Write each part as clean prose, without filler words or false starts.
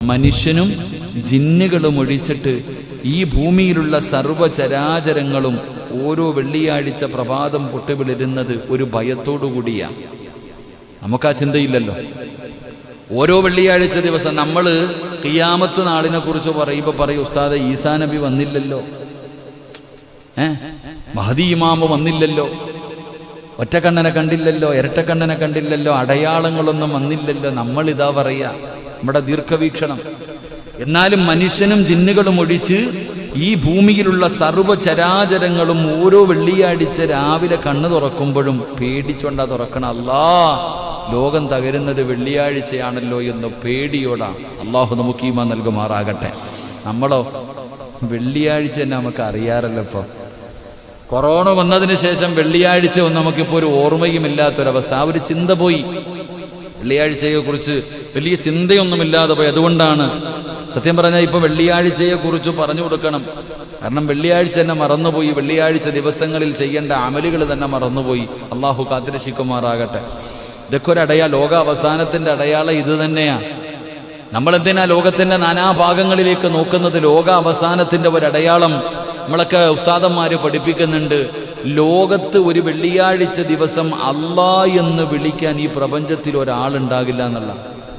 മനുഷ്യനും ജിന്നുകളും ഒഴിച്ചിട്ട് ഈ ഭൂമിയിലുള്ള സർവ്വചരാചരങ്ങളും ഓരോ വെള്ളിയാഴ്ച പ്രഭാതം പൊട്ടിവിളിരുന്നത് ഒരു ഭയത്തോടുകൂടിയാണ്. നമുക്കാ ചിന്തയില്ലല്ലോ. ഓരോ വെള്ളിയാഴ്ച ദിവസം നമ്മൾ ഖിയാമത്ത് നാളിനെ കുറിച്ച് പറയുമ്പോൾ പറയും, ഉസ്താദെ ഈസാ നബി വന്നില്ലല്ലോ, മഹദി ഇമാമ് വന്നില്ലല്ലോ, ഒറ്റക്കണ്ണനെ കണ്ടില്ലല്ലോ, ഇരട്ടക്കണ്ണനെ കണ്ടില്ലല്ലോ, അടയാളങ്ങളൊന്നും വന്നില്ലല്ലോ. നമ്മളിതാ പറയാ, നമ്മുടെ ദീർഘവീക്ഷണം. എന്നാലും മനുഷ്യനും ജിന്നുകളും ഒഴിച്ച് ഈ ഭൂമിയിലുള്ള സർവ്വചരാചരങ്ങളും ഓരോ വെള്ളിയാഴ്ച രാവിലെ കണ്ണ് തുറക്കുമ്പോഴും പേടിച്ചോണ്ടാ തുറക്കണം. അല്ലാ, ലോകം തകരുന്നത് വെള്ളിയാഴ്ചയാണല്ലോ എന്ന് പേടിയോടാ. അള്ളാഹു നമുക്ക് ഈമാൻ നൽകുമാറാകട്ടെ. നമ്മളോ വെള്ളിയാഴ്ച തന്നെ നമുക്ക് അറിയാറല്ലോ. ഇപ്പോൾ കൊറോണ വന്നതിന് ശേഷം വെള്ളിയാഴ്ച ഒന്നും നമുക്കിപ്പോൾ ഒരു ഓർമ്മയുമില്ലാത്തൊരവസ്ഥ. ആ ഒരു ചിന്ത പോയി. വെള്ളിയാഴ്ചയെ കുറിച്ച് വലിയ ചിന്തയൊന്നുമില്ലാതെ പോയി. അതുകൊണ്ടാണ് സത്യം പറഞ്ഞാൽ ഇപ്പൊ വെള്ളിയാഴ്ചയെ കുറിച്ച് പറഞ്ഞു കൊടുക്കണം. കാരണം വെള്ളിയാഴ്ച തന്നെ മറന്നുപോയി. വെള്ളിയാഴ്ച ദിവസങ്ങളിൽ ചെയ്യേണ്ട അമലുകൾ തന്നെ മറന്നുപോയി. അള്ളാഹു കാത്തിരക്ഷിക്കുമാറാകട്ടെ. ഇതൊക്കെ ഒരു ലോക അവസാനത്തിന്റെ അടയാളം ഇത് തന്നെയാ. നമ്മളെന്തിനാ ലോകത്തിന്റെ നാനാഭാഗങ്ങളിലേക്ക് നോക്കുന്നത്? ലോക അവസാനത്തിന്റെ ഒരടയാളം നമ്മളൊക്കെ ഉസ്താദന്മാര് പഠിപ്പിക്കുന്നുണ്ട്. ലോകത്ത് ഒരു വെള്ളിയാഴ്ച ദിവസം അല്ലാ എന്ന് വിളിക്കാൻ ഈ പ്രപഞ്ചത്തിൽ ഒരാളുണ്ടാകില്ല എന്നുള്ള.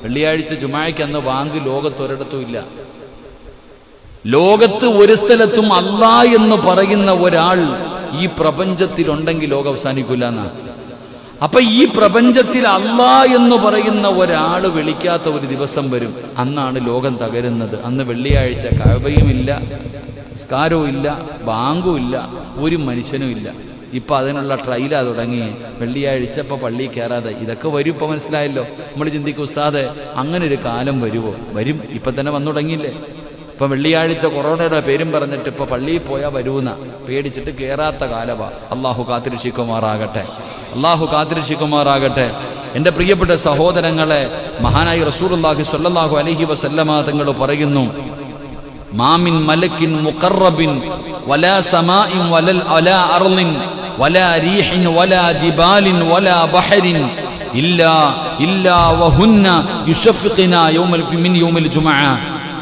വെള്ളിയാഴ്ച ജുമായ്ക്ക് അന്ന് വാങ്ക് ലോകത്തൊരിടത്തും ഇല്ല. ലോകത്ത് ഒരു സ്ഥലത്തും അല്ലാ എന്ന് പറയുന്ന ഒരാൾ ഈ പ്രപഞ്ചത്തിലുണ്ടെങ്കിൽ ലോകം അവസാനിക്കില്ല എന്നാണ്. അപ്പൊ ഈ പ്രപഞ്ചത്തിൽ അല്ലാ എന്ന് പറയുന്ന ഒരാൾ വിളിക്കാത്ത ഒരു ദിവസം വരും. അന്നാണ് ലോകം തകരുന്നത്. അന്ന് വെള്ളിയാഴ്ച കഅബയുമില്ല, നിസ്കാരവും ഇല്ല, ബാങ്കും ഇല്ല, ഒരു മനുഷ്യനും ഇല്ല. ഇപ്പൊ അതിനുള്ള ട്രയലാ തുടങ്ങി. വെള്ളിയാഴ്ച ഇപ്പൊ പള്ളിയിൽ കയറാതെ ഇതൊക്കെ വരും. ഇപ്പൊ മനസ്സിലായല്ലോ. നമ്മൾ ചിന്തിക്കും, ഉസ്താദെ അങ്ങനെ ഒരു കാലം വരുമോ? വരും. ഇപ്പൊ തന്നെ വന്നു തുടങ്ങിയില്ലേ. ഇപ്പൊ വെള്ളിയാഴ്ച കൊറോണയുടെ പേരും പറഞ്ഞിട്ട് ഇപ്പൊ പള്ളിയിൽ പോയാൽ വരൂന്ന പേടിച്ചിട്ട് കയറാത്ത കാലവാ. അള്ളാഹു കാത്തിരക്ഷിക്കുമാറാകട്ടെ. അള്ളാഹു കാത്തിരക്ഷിക്കുമാറാകട്ടെ. എൻ്റെ പ്രിയപ്പെട്ട സഹോദരങ്ങളെ, മഹാനായി റസൂലുള്ളാഹി സ്വല്ലല്ലാഹു അലൈഹി വസല്ലമ തങ്ങൾ പറയുന്നു, മാമിൻ മലക്കിൻ മുഖറബിൻ വലാ സമാഇൻ വലാ അർളിൻ വലാ റീഹിൻ വലാ ജിബാലിൻ വലാ ബഹരിൻ ഇല്ലാ വഹുന്ന യുശഫിഖിനാ മിൻ യൗമിൽ ജുമുഅ.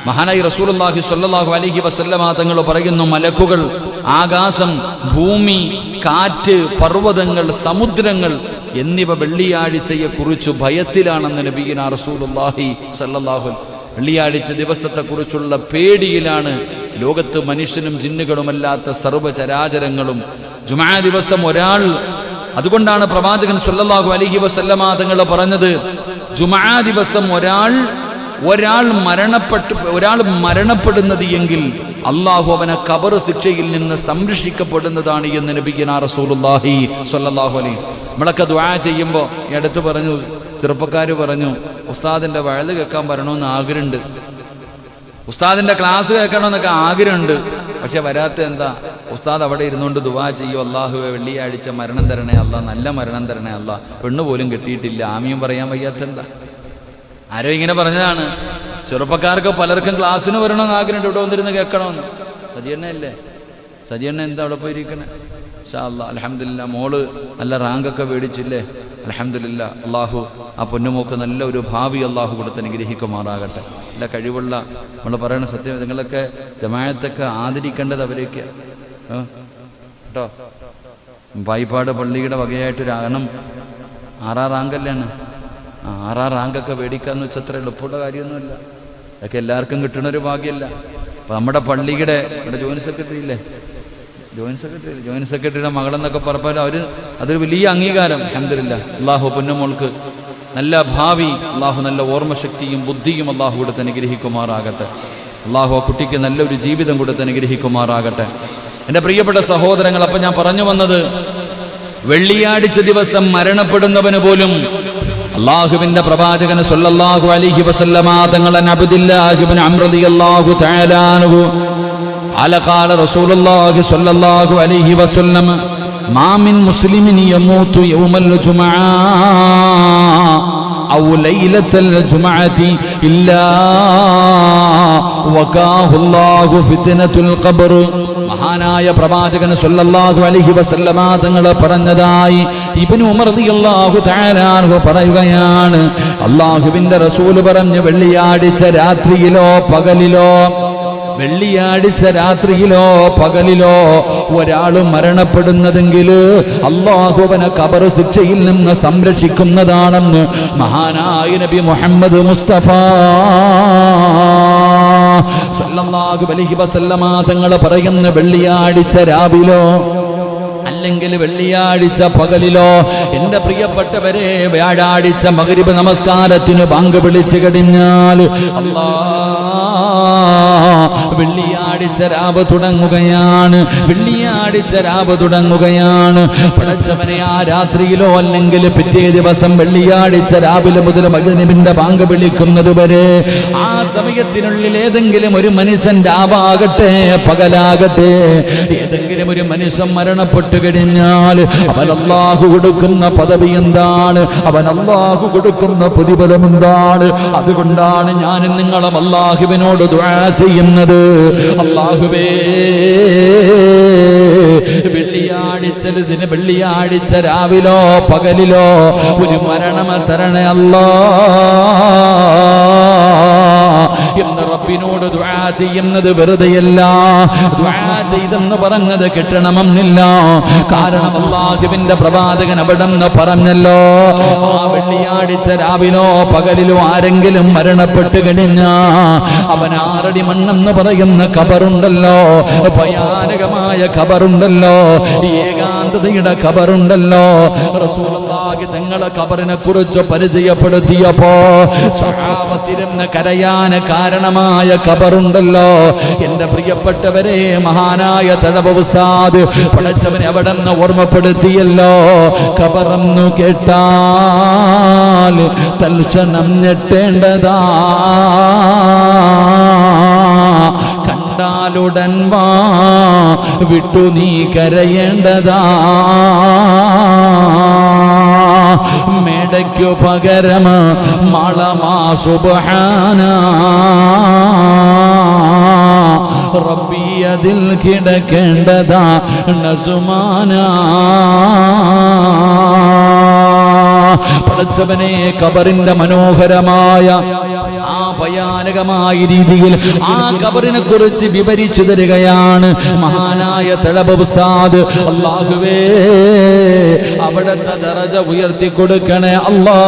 മഹാനായി റസൂലുള്ളാഹി സ്വല്ലല്ലാഹു അലൈഹി വസല്ലമ തങ്ങൾ പറയുന്നു, മലക്കുകൾ, ആകാശം, ഭൂമി, കാറ്റ്, പർവ്വതങ്ങൾ, സമുദ്രങ്ങൾ എന്നിവ വെള്ളിയാഴ്ചയെ കുറിച്ച് ഭയത്തിലാണെന്ന് നബിയുനാ റസൂലുള്ളാഹി സ്വല്ലല്ലാഹു. വെള്ളിയാഴ്ച ദിവസത്തെക്കുറിച്ചുള്ള പേടിയിലാണ് ലോകത്ത് മനുഷ്യനും ജിന്നുകളുമല്ലാത്ത സർവ്വചരാചരങ്ങളും. ജുമാ ദിവസം ഒരാൾ, അതുകൊണ്ടാണ് പ്രവാചകൻ സ്വല്ലല്ലാഹു അലൈഹി വസല്ലമ തങ്ങൾ പറഞ്ഞത്, ജുമാ ദിവസം ഒരാൾ മരണപ്പെടുന്നത് എങ്കിൽ അള്ളാഹു അവനെ ഖബർ ശിക്ഷയിൽ നിന്ന് സംരക്ഷിക്കപ്പെടുന്നതാണ് എന്ന് നബിയുനാ റസൂലുള്ളാഹി സ്വല്ലല്ലാഹു അലൈഹി. നമ്മളൊക്കെ ദുആ ചെയ്യുമ്പോൾ ഈ അടുത്ത് പറഞ്ഞു, ചെറുപ്പക്കാർ പറഞ്ഞു, ഉസ്താദിന്റെ വഅദ് കേൾക്കാൻ വരണമെന്ന് ആഗ്രഹമുണ്ട്, ഉസ്താദിന്റെ ക്ലാസ് കേൾക്കണമെന്നൊക്കെ ആഗ്രഹമുണ്ട്. പക്ഷെ വരാത്ത എന്താ? ഉസ്താദ് അവിടെ ഇരുന്നുകൊണ്ട് ദുആ ചെയ്യും, അള്ളാഹുവേ വെള്ളിയാഴ്ച മരണം തരണേ അല്ലാ, നല്ല മരണം തരണേ അല്ലാ, പെണ്ണ് പോലും കിട്ടിയിട്ടില്ല, ആമീൻ പറയാൻ വയ്യാത്ത എന്താ? ആരോ ഇങ്ങനെ പറഞ്ഞതാണ്. ചെറുപ്പക്കാർക്ക് പലർക്കും ക്ലാസ്സിന് വരണമെന്ന് ആഗ്രഹമുണ്ട്, ഇവിടെ വന്നിരുന്ന് കേൾക്കണമെന്ന്. സജിയണ്ണല്ലേ? സജിയണ്ണ എന്താ അവിടെ പോയിരിക്കണേ? ഇൻഷാ അല്ലാഹ് അൽഹംദുലില്ലാ. മോള് നല്ല റാങ്കൊക്കെ മേടിച്ചില്ലേ? അൽഹംദുലില്ലാ. അള്ളാഹു ആ പൊന്നുമോക്ക് നല്ല ഒരു ഭാവി അള്ളാഹു കൊടുത്ത് അനുഗ്രഹിക്കുമാറാകട്ടെ. നല്ല കഴിവുള്ള, നമ്മൾ പറയണ സത്യം, നിങ്ങളൊക്കെ ജമാഅത്തൊക്കെ ആദരിക്കേണ്ടത് അവരൊക്കെ കേട്ടോ. പായിപ്പാട് പള്ളിയുടെ വകയായിട്ടൊരു കാരണം 6 റാങ്കല്ലാണ്. 6 റാങ്കൊക്കെ മേടിക്കാന്ന് വെച്ചാൽ അത്ര എളുപ്പമുള്ള കാര്യമൊന്നുമില്ല. അതൊക്കെ എല്ലാവർക്കും കിട്ടണൊരു ഭാഗ്യമല്ല. അപ്പം നമ്മുടെ പള്ളിയുടെ ഇവിടെ ജോയിന്റ് സെക്രട്ടറിയുടെ മകളെന്നൊക്കെ പറഞ്ഞാൽ അതൊരു വലിയ അംഗീകാരം. അൽഹംദുലില്ലാ. അള്ളാഹു പൊന്നുമോൾക്ക് നല്ല ഭാവി, അള്ളാഹു നല്ല ഓർമ്മശക്തിയും ബുദ്ധിയും അള്ളാഹു കൊടുത്ത് അനുഗ്രഹിക്കുമാറാകട്ടെ. അള്ളാഹു ആ കുട്ടിക്ക് നല്ലൊരു ജീവിതം കൊടുത്ത് അനുഗ്രഹിക്കുമാറാകട്ടെ. എൻ്റെ പ്രിയപ്പെട്ട സഹോദരങ്ങൾ, അപ്പം ഞാൻ പറഞ്ഞു വന്നത്, വെള്ളിയാഴ്ച ദിവസം മരണപ്പെടുന്നവന് പോലും അള്ളാഹുവിന്റെ പ്രവാചകൻ സ്വല്ലല്ലാഹു അലൈഹി വസല്ലമ തങ്ങളെ അബ്ദുല്ലാഹി ഇബ്നു അംർ റളിയല്ലാഹു തആല അൻഹു ഖാല റസൂലുള്ളാഹി സ്വല്ലല്ലാഹു അലൈഹി വസല്ലം മാ മിൻ മുസ്ലിമിൻ യമൂതു യൗമൽ ജുമുഅ ഔ ലൈലത്തൽ ജുമുഅതി ഇല്ലാ വഖാഹുല്ലാഹു ഫിത്നത്തുൽ ഖബ്ർ. മഹാനായ പ്രവാചകൻ സല്ലല്ലാഹു അലൈഹി വസല്ലമ തങ്ങൾ പറഞ്ഞതായി ഇബ്നു ഉമർ റളിയല്ലാഹു തആല അൻഹു പറയുകയാണ്, അല്ലാഹുവിന്റെ റസൂൽ പറഞ്ഞു, വെള്ളിയാഴ്ച രാത്രിയിലോ പകലിലോ, വെള്ളിയാഴ്ച രാത്രിയിലോ പകലിലോ ഒരാളും മരണപ്പെടുന്നതെങ്കിൽ അല്ലാഹു അവനെ ഖബർ ശിക്ഷയിൽ നിന്ന് സംരക്ഷിക്കുന്നതാണെന്ന് മഹാനായ നബി മുഹമ്മദ് മുസ്തഫ സല്ലല്ലാഹു അലൈഹി വസല്ലമ തങ്ങൾ പറയുന്ന വെള്ളിയാഴ്ച രാവിലോ അല്ലെങ്കിൽ വെള്ളിയാഴ്ച പകലിലോ, എന്റെ പ്രിയപ്പെട്ടവരെ, വ്യാഴാഴ്ച മഗ്രിബ് നമസ്കാരത്തിന് ബാങ്ക് വിളിച്ചു കഴിഞ്ഞാൽ വെള്ളിയാഴ്ച രാവ് തുടങ്ങുകയാണ്, വെള്ളിയാഴ്ച രാവ് തുടങ്ങുകയാണ്. പടച്ചവനെ, ആ രാത്രിയിലോ അല്ലെങ്കിൽ പിറ്റേ ദിവസം വെള്ളിയാഴ്ച രാവിലെ മുതൽ മഗ്രിബിന്റെ ബാങ്ക് വിളിക്കുന്നത് വരെ ആ സമയത്തിനുള്ളിൽ ഏതെങ്കിലും ഒരു മനുഷ്യൻ രാവാകട്ടെ പകലാകട്ടെ ഏതെങ്കിലും ഒരു മനുഷ്യൻ മരണപ്പെട്ടു കഴിഞ്ഞാൽ അവൻ അല്ലാഹു കൊടുക്കുന്ന പദവി എന്താണ്, അവൻ അല്ലാഹു കൊടുക്കുന്ന പ്രതിഫലം എന്താണ്? അതുകൊണ്ടാണ് ഞാനും നിങ്ങളും അല്ലാഹുവിനോട് ദുആ ചെയ്യുന്നത്, അല്ലാഹുവേ വെള്ളിയാഴ്ച രാവിലോ പകലിലോ ഒരു മരണം തരണേ അല്ലാ എന്ന് റബ്ബിനോട് ദുആ ചെയ്യുന്നത് വെറുതെയല്ല. ദുആ ചെയ്തെന്ന് പറഞ്ഞത് കിട്ടണമെന്നില്ല. കാരണം അല്ലാഹുവിന്റെ പ്രവാചകൻ അവിടെന്ന് പറഞ്ഞല്ലോ, ആ വെള്ളിയാഴ്ച രാവിലോ പകലിലോ ആരെങ്കിലും മരണപ്പെട്ട് കഴിഞ്ഞാ അവൻ 6 അടി മണ്ണെന്ന് പറയുന്ന ഖബറുണ്ടല്ലോ, ഭയാനകമായ ഖബറുണ്ടല്ലോ, ഏകാന്തതയുടെ ഖബറുണ്ടല്ലോ. റസൂലുള്ളാഹി തങ്ങളെ ഖബറിനെ കുറിച്ച് പരിചയപ്പെടുത്തിയപ്പോ സ്വഹാബത്തിരുന്ന് കരയാൻ കാരണമായ ഖബറുണ്ടല്ലോ. എന്റെ പ്രിയപ്പെട്ടവരെ, മഹാനായ തഴവ ഉസ്താദ് പടച്ചവനെ അവിടെ നിന്ന് ഓർമ്മപ്പെടുത്തിയല്ലോ, ഖബറെന്നു കേട്ടാൽ തൽക്ഷണം ഞെട്ടേണ്ടതാ, കണ്ടാലുടൻ വാ വിട്ടു നീ കരയേണ്ടതാ, മേടയ്ക്കു പകരം മളമാ സുബ്ഹാന റബ്ബി അതിൽ കിടക്കേണ്ടതാ നസുമാന. പടച്ചവനെ, ഖബറിന്റെ മനോഹരമായ ആ ഭയാനകമായ രീതിയിൽ ആ ഖബറിനെ കുറിച്ച് വിവരിച്ചു തരികയാണ് മഹാനായ തഴവ ഉസ്താദ്. അല്ലാഹുവേ, അവിടത്തെ ദറജ ഉയർത്തി കൊടുക്കണേ അല്ലാ.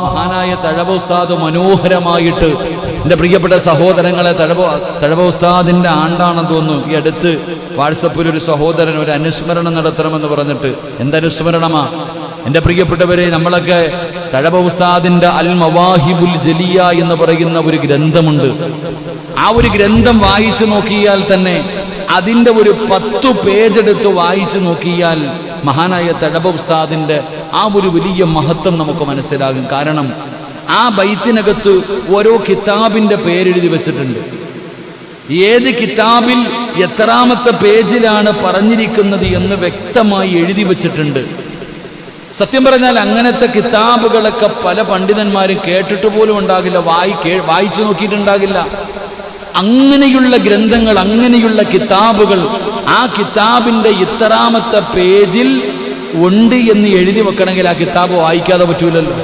മഹാനായ തഴവ ഉസ്താദ് മനോഹരമായിട്ട്, എൻ്റെ പ്രിയപ്പെട്ട സഹോദരങ്ങളെ, തഴവ ഉസ്താദിന്റെ ആണ്ടാണെന്ന് തോന്നുന്നു. ഈ അടുത്ത് വാട്സപ്പിൽ ഒരു സഹോദരൻ ഒരു അനുസ്മരണം നടത്തണമെന്ന് പറഞ്ഞിട്ട്, എന്തനുസ്മരണമാ എൻ്റെ പ്രിയപ്പെട്ടവരെ? നമ്മളൊക്കെ തഴവ ഉസ്താദിന്റെ അൽ മവാഹിബുൽ ജലിയ എന്ന് പറയുന്ന ഒരു ഗ്രന്ഥമുണ്ട്. ആ ഒരു ഗ്രന്ഥം വായിച്ചു നോക്കിയാൽ തന്നെ അതിൻ്റെ ഒരു 10 പേജ് എടുത്ത് വായിച്ചു നോക്കിയാൽ മഹാനായ തഴവ ഉസ്താദിന്റെ ആ ഒരു വലിയ മഹത്വം നമുക്ക് മനസ്സിലാകും. കാരണം ആ ബൈത്തിനകത്ത് ഓരോ കിതാബിന്റെ പേരെഴുതി വെച്ചിട്ടുണ്ട്. ഏത് കിതാബിൽ എത്രാമത്തെ പേജിലാണ് പറഞ്ഞിരിക്കുന്നത് എന്ന് വ്യക്തമായി എഴുതി വെച്ചിട്ടുണ്ട്. സത്യം പറഞ്ഞാൽ അങ്ങനത്തെ കിതാബുകളൊക്കെ പല പണ്ഡിതന്മാരും കേട്ടിട്ട് പോലും ഉണ്ടാകില്ല, വായിച്ചു നോക്കിയിട്ടുണ്ടാകില്ല. അങ്ങനെയുള്ള ഗ്രന്ഥങ്ങൾ, അങ്ങനെയുള്ള കിതാബുകൾ ആ കിതാബിന്റെ ഇത്രാമത്തെ പേജിൽ ഉണ്ട് എന്ന് എഴുതി വെക്കണമെങ്കിൽ ആ കിതാബ് വായിക്കാതെ പറ്റൂലല്ലോ.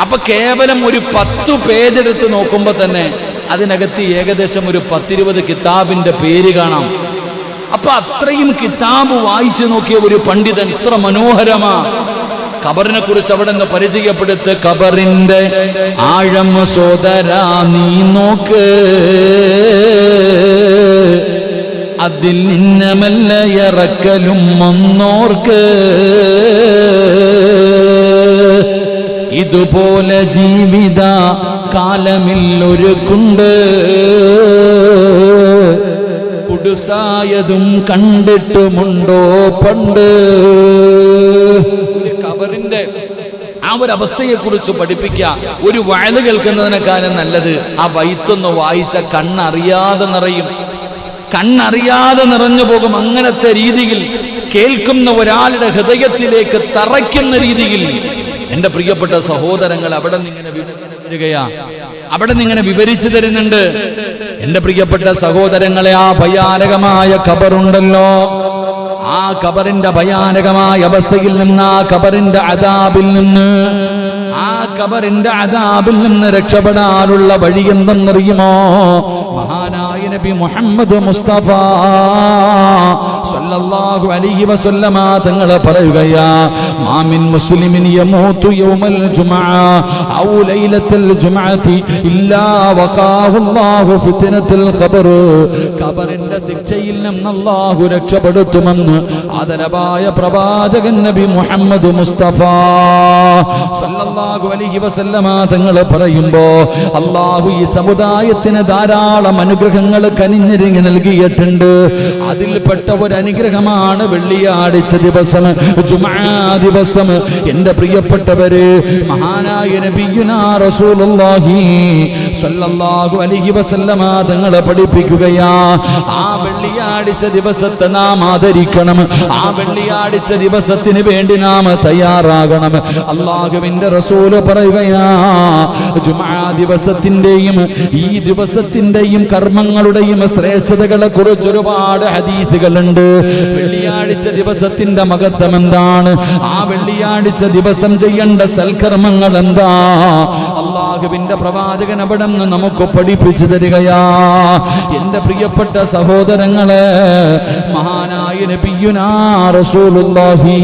അപ്പൊ കേവലം ഒരു 10 പേജ് എടുത്ത് നോക്കുമ്പോൾ തന്നെ അതിനകത്ത് ഏകദേശം ഒരു 10-20 കിതാബിന്റെ പേര് കാണാം. അപ്പൊ അത്രയും കിതാബ് വായിച്ചു നോക്കിയ ഒരു പണ്ഡിതൻ ഇത്ര മനോഹരമാ ഖബറിനെ കുറിച്ച് അവിടെ നിന്ന് പരിചയപ്പെടുത്ത്. ഖബറിന്റെ ആഴം സോദരാ നീ നോക്ക്, അതിൽ നിന്നമല്ല ഇറക്കലും ഒന്നോർക്ക്, ഇതുപോലെ ജീവിത കാലമില്ലൊരുക്കുണ്ട്, കുടുസായതും കണ്ടിട്ടുമുണ്ടോ പണ്ട്. ഖബറിന്റെ ആ ഒരു അവസ്ഥയെ കുറിച്ച് പഠിപ്പിക്കുക. ഒരു വയല് കേൾക്കുന്നതിനേക്കാളും നല്ലത് ആ ബൈത്തൊന്ന് വായിച്ച കണ്ണറിയാതെ നിറയും, കണ്ണറിയാതെ നിറഞ്ഞു പോകും. അങ്ങനത്തെ രീതിയിൽ കേൾക്കുന്ന ഒരാളുടെ ഹൃദയത്തിലേക്ക് തറയ്ക്കുന്ന രീതിയിൽ എൻ്റെ പ്രിയപ്പെട്ട സഹോദരങ്ങൾ അവിടെ നിന്ന് ഇങ്ങനെ വരികയാ. അവിടെ നിന്ന് ഇങ്ങനെ വിവരിച്ചു തരുന്നുണ്ട്. എന്റെ പ്രിയപ്പെട്ട സഹോദരങ്ങളെ, ആ ഭയാനകമായ ഖബറുണ്ടല്ലോ, ആ ഖബറിന്റെ ഭയാനകമായ അവസ്ഥയിൽ നിന്ന്, ആ ഖബറിന്റെ അദാബിൽ നിന്ന്, ആ ഖബറിന്റെ അദാബിൽ നിന്ന് രക്ഷപ്പെടാനുള്ള വഴി എന്തെന്നറിയുമോ? മഹാനായ നബി മുഹമ്മദ് മുസ്തഫ സല്ലല്ലാഹു അലൈഹി വസല്ലമ തങ്ങൾ പറയുകയാ, മാമിൻ മുസ്ലിമിൻ യമൂതു യൗമൽ ജുമുഅ ഔ ലൈലത്തുൽ ജുമുഅതി ഇല്ലാ വഖാഹു അല്ലാഹു ഫിത്നത്തുൽ ഖബർ. ഖബറിന്റെ ശിക്ഷയിൽ നിന്ന് അല്ലാഹു രക്ഷപ്പെടുത്തുമെന്ന് ആദരവായ പ്രവാചകൻ നബി മുഹമ്മദ് മുസ്തഫ സല്ലല്ലാഹു അലൈഹി വസല്ലമ തങ്ങൾ പറയുമ്പോ, അല്ലാഹു ഈ സമുദായത്തിന് ധാരാളം അനുഗ്രഹങ്ങൾ കനിഞ്ഞിരിങ്ങി നൽകിയിട്ടുണ്ട്. അതിൽപ്പെട്ട ഒരു അനുഗ്രഹമാണ് വെള്ളിയാഴ്ച ദിവസം, ജുമുഅ ദിവസം. എന്റെ പ്രിയപ്പെട്ടവര്, മഹാനായ നബിയുനാ റസൂലുള്ളാഹി സ്വല്ലല്ലാഹു അലൈഹി വസല്ലമ തങ്ങൾ പഠിപ്പിക്കുകയാ, ആ വെള്ളിയാഴ്ച ദിവസത്തെ നാം ആദരിക്കണം. ആ വെള്ളിയാഴ്ച ദിവസത്തിന് വേണ്ടി നാം തയ്യാറാകണം. അല്ലാഹുവിന്റെ റസൂല് പറയുകയാ, ജുമുഅ ദിവസത്തിന്റെയും ഈ ദിവസത്തിന്റെയും കർമ്മങ്ങളുടെയും ശ്രേഷ്ഠതകളെ കുറിച്ച് ഒരുപാട് ഹദീസുകളുണ്ട്. വെള്ളിയാഴ്ച ദിവസത്തിന്റെ മഹത്വം എന്താണ്? ആ വെള്ളിയാഴ്ച ദിവസം ചെയ്യേണ്ട സൽക്കർമ്മങ്ങൾ എന്താ? അല്ലാഹുവിന്റെ പ്രവാചകൻ അവിടെ നിന്ന് നമുക്ക് പഠിപ്പിച്ചു തരികയാ. എന്റെ പ്രിയപ്പെട്ട സഹോദരങ്ങളെ, മഹാനായ നബിയുനാ റസൂലുള്ളാഹി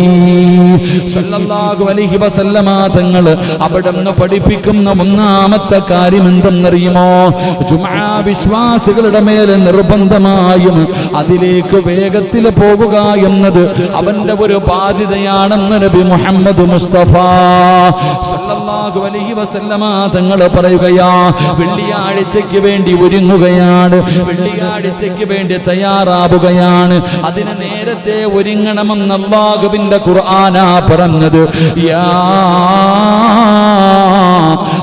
സ്വല്ലല്ലാഹു അലൈഹി വസല്ലമ തങ്ങൾ അവിടെ നിന്ന് പഠിപ്പിക്കുന്ന ഒന്നാമത്തെ കാര്യം എന്തെന്നറിയുമോ? ജുമുഅ വിശ്വാസികളുടെ മേൽ നിർബന്ധമായും അതിലേക്ക് വേഗത്തിൽ പോകുക എന്നത് അവന്റെ ഒരു ബാധ്യതയാണെന്ന് നബി മുഹമ്മദ് മുസ്തഫ സല്ലല്ലാഹു അലൈഹി വസല്ലമ തങ്ങൾ പറയുകയാ. വെള്ളിയാഴ്ചയ്ക്ക് വേണ്ടി ഒരുങ്ങുകയാണ്, വെള്ളിയാഴ്ചയ്ക്ക് വേണ്ടി തയ്യാറാവുകയാണ്. അതിന് നേരത്തെ ഒരുങ്ങണമെന്ന് അല്ലാഹുവിന്റെ ഖുർആനാ പറഞ്ഞത്. യാ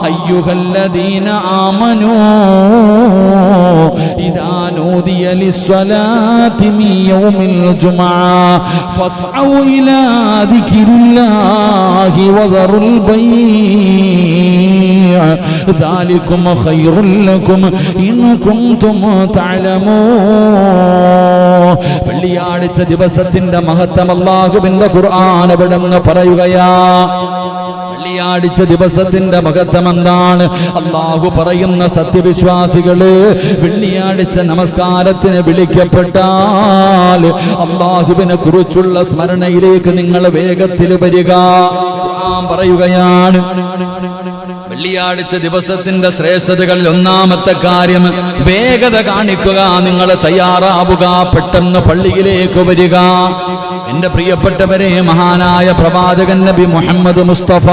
അയ്യുഹല്ലദീന ആമനൂ ഇദാ നൂദിയ ലിസ്സലാത്തി മിൻ യൗമിൽ ജുമുഅ ഫസ്ഔ ഇലാ ദിക്രില്ലാഹി വദറുൽ ബൈഅ ദാലികും ഖൈറുൽ ലക്കും ഇൻ കുൻതും തഅലമൂൻ. വെള്ളിയാഴ്ച ദിവസത്തിന്റെ മഹത്വം അല്ലാഹുവിന്റെ ഖുർആൻ അവിടെ നിന്ന് പറയുകയാ. വെള്ളിയാഴ്ച ദിവസത്തിന്റെ മഹത്വം എന്താണ്? അല്ലാഹു പറയുന്ന, സത്യവിശ്വാസികള് വെള്ളിയാഴ്ച നമസ്കാരത്തിന് വിളിക്കപ്പെട്ടാൽ അല്ലാഹുവിനെ കുറിച്ചുള്ള സ്മരണയിലേക്ക് നിങ്ങൾ വേഗത്തിൽ വരിക. ഖുർആൻ പറയുകയാണ്, വെള്ളിയാഴ്ച ദിവസത്തിന്റെ ശ്രേഷ്ഠതകളിൽ ഒന്നാമത്തെ കാര്യം വേഗത കാണിക്കുക. നിങ്ങൾ തയ്യാറാവുക, പെട്ടെന്ന് പള്ളിയിലേക്ക് വരിക. എന്റെ പ്രിയപ്പെട്ടവരെ, മഹാനായ പ്രവാചകൻ നബി മുഹമ്മദ് മുസ്തഫ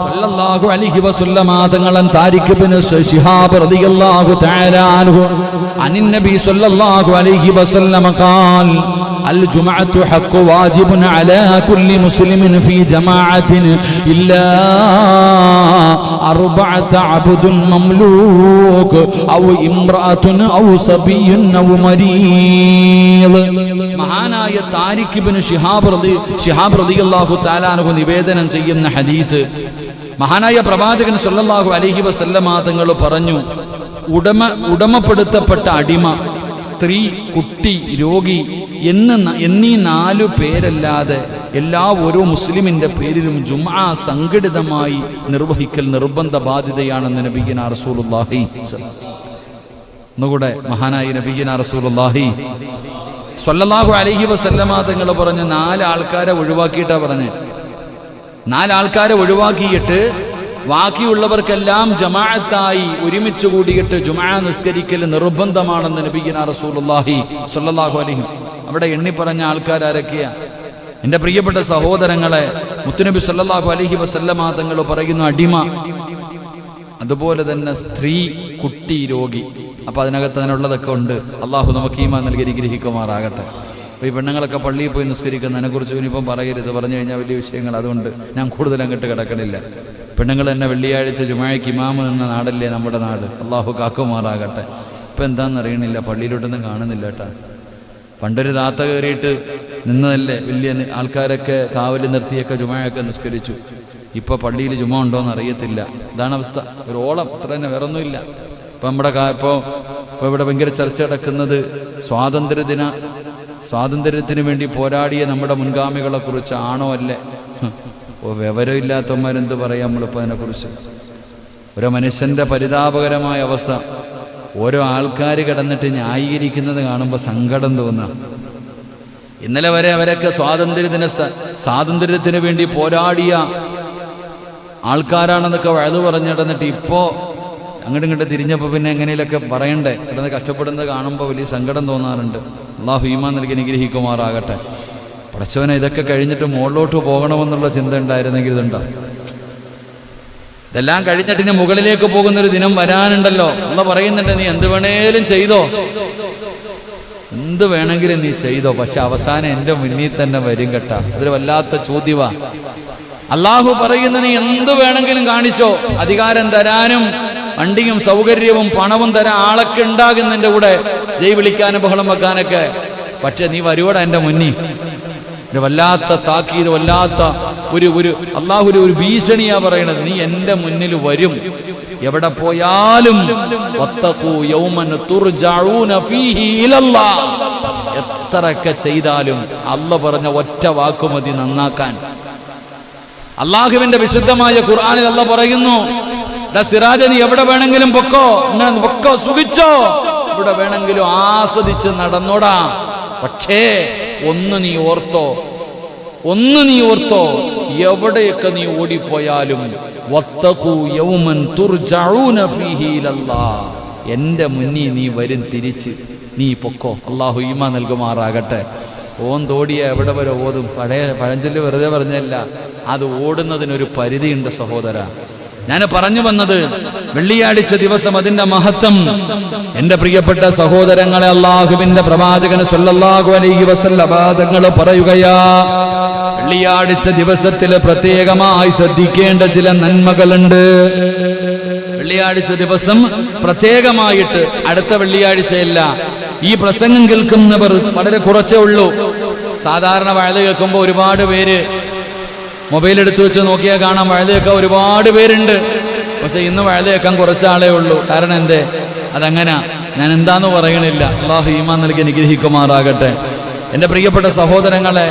സല്ലല്ലാഹു അലൈഹി വസല്ലമ തങ്ങൾ താരിഖ് ഇബ്നു ശിഹാബ് റളിയല്ലാഹു തആല അൻഹു അനിൻ നബി സല്ലല്ലാഹു അലൈഹി വസല്ലമ ഖാൽ അൽ ജുമുഅത്തു ഹഖ്ഖു വാജിബുൻ അലാ കുല്ലി മുസ്ലിമിൻ ഫീ ജമാഅത്തിൻ ഇല്ലാ അർബഅത അബ്ദുൻ മംലൂക് ഔ ഇംറഅത്തുൻ ഔ സബിയ്യുൻ ഔ മരീദ്. മഹാനായ താരിഖ് ഇബ്നു ശിഹാബ് റളിയല്ലാഹു തആല അൻഹു നിവേദനം ചെയ്യുന്ന ഹദീസ്, മഹാനായ പ്രവാചകൻ സല്ലല്ലാഹു അലൈഹി വസല്ലമ തങ്ങൾ പറഞ്ഞു, ഉടമപ്പെടുത്തപ്പെട്ട അടിമ, സ്ത്രീ, കുട്ടി, രോഗി എന്നീ 4 പേരല്ലാതെ ഓരോ മുസ്ലിമിന്റെ പേരിലും ജുമുഅ സംഘടിതമായി നിർവഹിക്കൽ നിർബന്ധ ബാധ്യതയാണെന്ന് നബിയുനാ റസൂലുള്ളാഹി. ഒന്നുകൂടെ, മഹാനായ നബിയുനാ റസൂലുള്ളാഹി സ്വല്ലല്ലാഹു അലൈഹി വസല്ലമ തങ്ങൾ പറഞ്ഞ 4 ആൾക്കാരെ ഒഴിവാക്കിയിട്ടാ പറഞ്ഞ്. 4 ആൾക്കാരെ ഒഴിവാക്കിയിട്ട് ബാക്കിയുള്ളവർക്കെല്ലാം ജമാഅത്തായി ഒരുമിച്ച് കൂടിയിട്ട് ജുമുഅ നിസ്കരിക്കൽ നിർബന്ധമാണെന്ന് നബിയുനാ റസൂലുള്ളാഹി സ്വല്ലല്ലാഹു അലൈഹി. അവിടെ എണ്ണി പറഞ്ഞ ആൾക്കാരൊക്കെയാ? എന്റെ പ്രിയപ്പെട്ട സഹോദരങ്ങളെ, മുത്തുനബി സല്ലല്ലാഹു അലൈഹി വസല്ലമ തങ്ങൾ പറയുന്നു, അടിമ, അതുപോലെ തന്നെ സ്ത്രീ, കുട്ടി, രോഗി. അപ്പൊ അതിനകത്ത് അതിനുള്ളതൊക്കെ ഉണ്ട്. അള്ളാഹു നമുക്ക് ഈമാൻ നൽകി ഗ്രഹിക്കുമാറാകട്ടെ. അപ്പൊ ഈ പെണ്ണുങ്ങളൊക്കെ പള്ളിയിൽ പോയി നിസ്കരിക്കുന്നതിനെ കുറിച്ച് ഇനിയിപ്പം പറയരുത്, പറഞ്ഞു കഴിഞ്ഞാൽ വലിയ വിഷയങ്ങൾ. അതുകൊണ്ട് ഞാൻ കൂടുതൽ അങ്ങോട്ട് കിടക്കണില്ല. പെണ്ണുങ്ങൾ തന്നെ വെള്ളിയാഴ്ച ജുമുഅയ്ക്ക് ഇമാമ് നിന്ന നാടല്ലേ നമ്മുടെ നാട്. അള്ളാഹു കാക്കുമാറാകട്ടെ. ഇപ്പം എന്താണെന്ന് അറിയണില്ല, പള്ളിയിലോട്ടൊന്നും കാണുന്നില്ല കേട്ടാ. പണ്ടൊരു താത്ത കയറിയിട്ട് നിന്നതല്ലേ, വലിയ ആൾക്കാരൊക്കെ കാവല് നിർത്തിയൊക്കെ ജുമുഅയൊക്കെ നിസ്കരിച്ചു. ഇപ്പോൾ പള്ളിയിൽ ജുമ ഉണ്ടോയെന്ന് അറിയത്തില്ല. ഇതാണ് അവസ്ഥ. ഒരു ഓളം അത്ര തന്നെ, വേറെ ഒന്നുമില്ല. ഇപ്പം നമ്മുടെ ഇപ്പോൾ ഇവിടെ ഭയങ്കര ചർച്ച നടക്കുന്നത് സ്വാതന്ത്ര്യത്തിന് വേണ്ടി പോരാടിയ നമ്മുടെ മുൻഗാമികളെ കുറിച്ച് ആണോ അല്ലേ? വിവരമില്ലാത്തവന്മാരെന്ത് പറയാം നമ്മളിപ്പോൾ അതിനെക്കുറിച്ച്? ഓരോ മനുഷ്യൻ്റെ പരിതാപകരമായ അവസ്ഥ. ഓരോ ആൾക്കാർ കിടന്നിട്ട് ന്യായീകരിക്കുന്നത് കാണുമ്പോൾ സങ്കടം തോന്നുക. ഇന്നലെ വരെ അവരൊക്കെ സ്വാതന്ത്ര്യത്തിന് വേണ്ടി പോരാടിയ ആൾക്കാരാണെന്നൊക്കെ വഴുതു പറഞ്ഞു കിടന്നിട്ട് ഇപ്പോൾ അങ്ങോട്ടും ഇങ്ങോട്ട് തിരിഞ്ഞപ്പോൾ പിന്നെ എങ്ങനെയൊക്കെ പറയണ്ടേ? കിടന്ന് കഷ്ടപ്പെടുന്നത് കാണുമ്പോൾ വലിയ സങ്കടം തോന്നാറുണ്ട്. അള്ളാഹു ഈമാൻ നൽകി അനുഗ്രഹിക്കുമാറാകട്ടെ. പടച്ചവനെ, ഇതൊക്കെ കഴിഞ്ഞിട്ട് മുകളിലോട്ട് പോകണമെന്നുള്ള ചിന്ത ഉണ്ടായിരുന്നെങ്കിൽ ഇതുണ്ടോ? ഇതെല്ലാം കഴിഞ്ഞിട്ട് ഇനി മുകളിലേക്ക് പോകുന്നൊരു ദിനം വരാനുണ്ടല്ലോ. അള്ളാഹ് പറയുന്നുണ്ട്, നീ എന്ത് വേണേലും ചെയ്തോ, എന്ത് വേണമെങ്കിലും നീ ചെയ്തോ, പക്ഷെ അവസാനം എൻ്റെ മുന്നിൽ തന്നെ വരും കേട്ടാ. അതൊരു വല്ലാത്ത ചോദ്യവാ. അള്ളാഹു പറയുന്ന, നീ എന്ത് വേണമെങ്കിലും കാണിച്ചോ, അധികാരം തരാനും വണ്ടിയും സൗകര്യവും പണവും തരാൻ ആളൊക്കെ ഉണ്ടാകും നിന്റെ കൂടെ, ജയ് വിളിക്കാനും ബഹളം വെക്കാനൊക്കെ, പക്ഷെ നീ വരുവട എൻ്റെ മുന്നിൽ. ഒരു വല്ലാത്ത താക്കീത്, വല്ലാത്ത ഒരു അള്ളാഹു ഒരു ഭീഷണിയാ പറയണത്. നീ എൻ്റെ മുന്നിൽ വരും, എവിടെ പോയാലും. എത്രയൊക്കെ ചെയ്താലും അള്ളാഹ് പറഞ്ഞ ഒറ്റ വാക്കുമതി നന്നാക്കാൻ. അള്ളാഹുവിന്റെ വിശുദ്ധമായ ഖുർആനിൽ അള്ളാഹ് പറയുന്നു, സിറാജ, നീ എവിടെ വേണമെങ്കിലും പൊക്കോ, സുഖിച്ചോ, എവിടെ വേണമെങ്കിലും ആസ്വദിച്ച് നടന്നോടാ. പക്ഷേ ഒന്ന് നീ ഓർത്തോ, എവിടെയൊക്കെ നീ ഓടിപ്പോയാലും എന്റെ മുന്നിൽ നീ വരും, തിരിച്ച് നീ പൊക്കോ. അള്ളാഹു ഈമാൻ നൽകുമാറാകട്ടെ. ഓന്തോടിയ എവിടെ വരെ ഓതും? പഴഞ്ചൊല്ല് വെറുതെ പറഞ്ഞല്ല, അത് ഓടുന്നതിനൊരു പരിധിയുണ്ട് സഹോദര. ഞാൻ പറഞ്ഞു വന്നത്, വെള്ളിയാഴ്ച ദിവസം അതിന്റെ മഹത്വം എന്റെ പ്രിയപ്പെട്ട സഹോദരങ്ങളെ, അള്ളാഹുവിന്റെ പ്രവാചകൻ സല്ലല്ലാഹു അലൈഹി വസല്ലം തങ്ങൾ പറയുകയാ, വെള്ളിയാഴ്ച ദിവസത്തിൽ പ്രത്യേകമായി ശ്രദ്ധിക്കേണ്ട ചില നന്മകളുണ്ട്. വെള്ളിയാഴ്ച ദിവസം പ്രത്യേകമായിട്ട്, അടുത്ത വെള്ളിയാഴ്ചയല്ല. ഈ പ്രസംഗം കേൾക്കുന്നവർ വളരെ കുറച്ചേ ഉള്ളൂ. സാധാരണ വഴുത കേൾക്കുമ്പോൾ ഒരുപാട് പേര് മൊബൈൽ എടുത്തു വെച്ച് നോക്കിയാൽ കാണാം വഴുത കേൾക്കാൻ ഒരുപാട് പേരുണ്ട്. പക്ഷെ ഇന്ന് വഴുത കേൾക്കാൻ കുറച്ചാളേ ഉള്ളൂ. കാരണം എന്തേ? അതങ്ങനെ. ഞാൻ എന്താന്ന് പറയണില്ല. അള്ളാഹു ഈമാൻ നൽകി അനുഗ്രഹിക്കുമാറാകട്ടെ. എൻ്റെ പ്രിയപ്പെട്ട സഹോദരങ്ങളെ,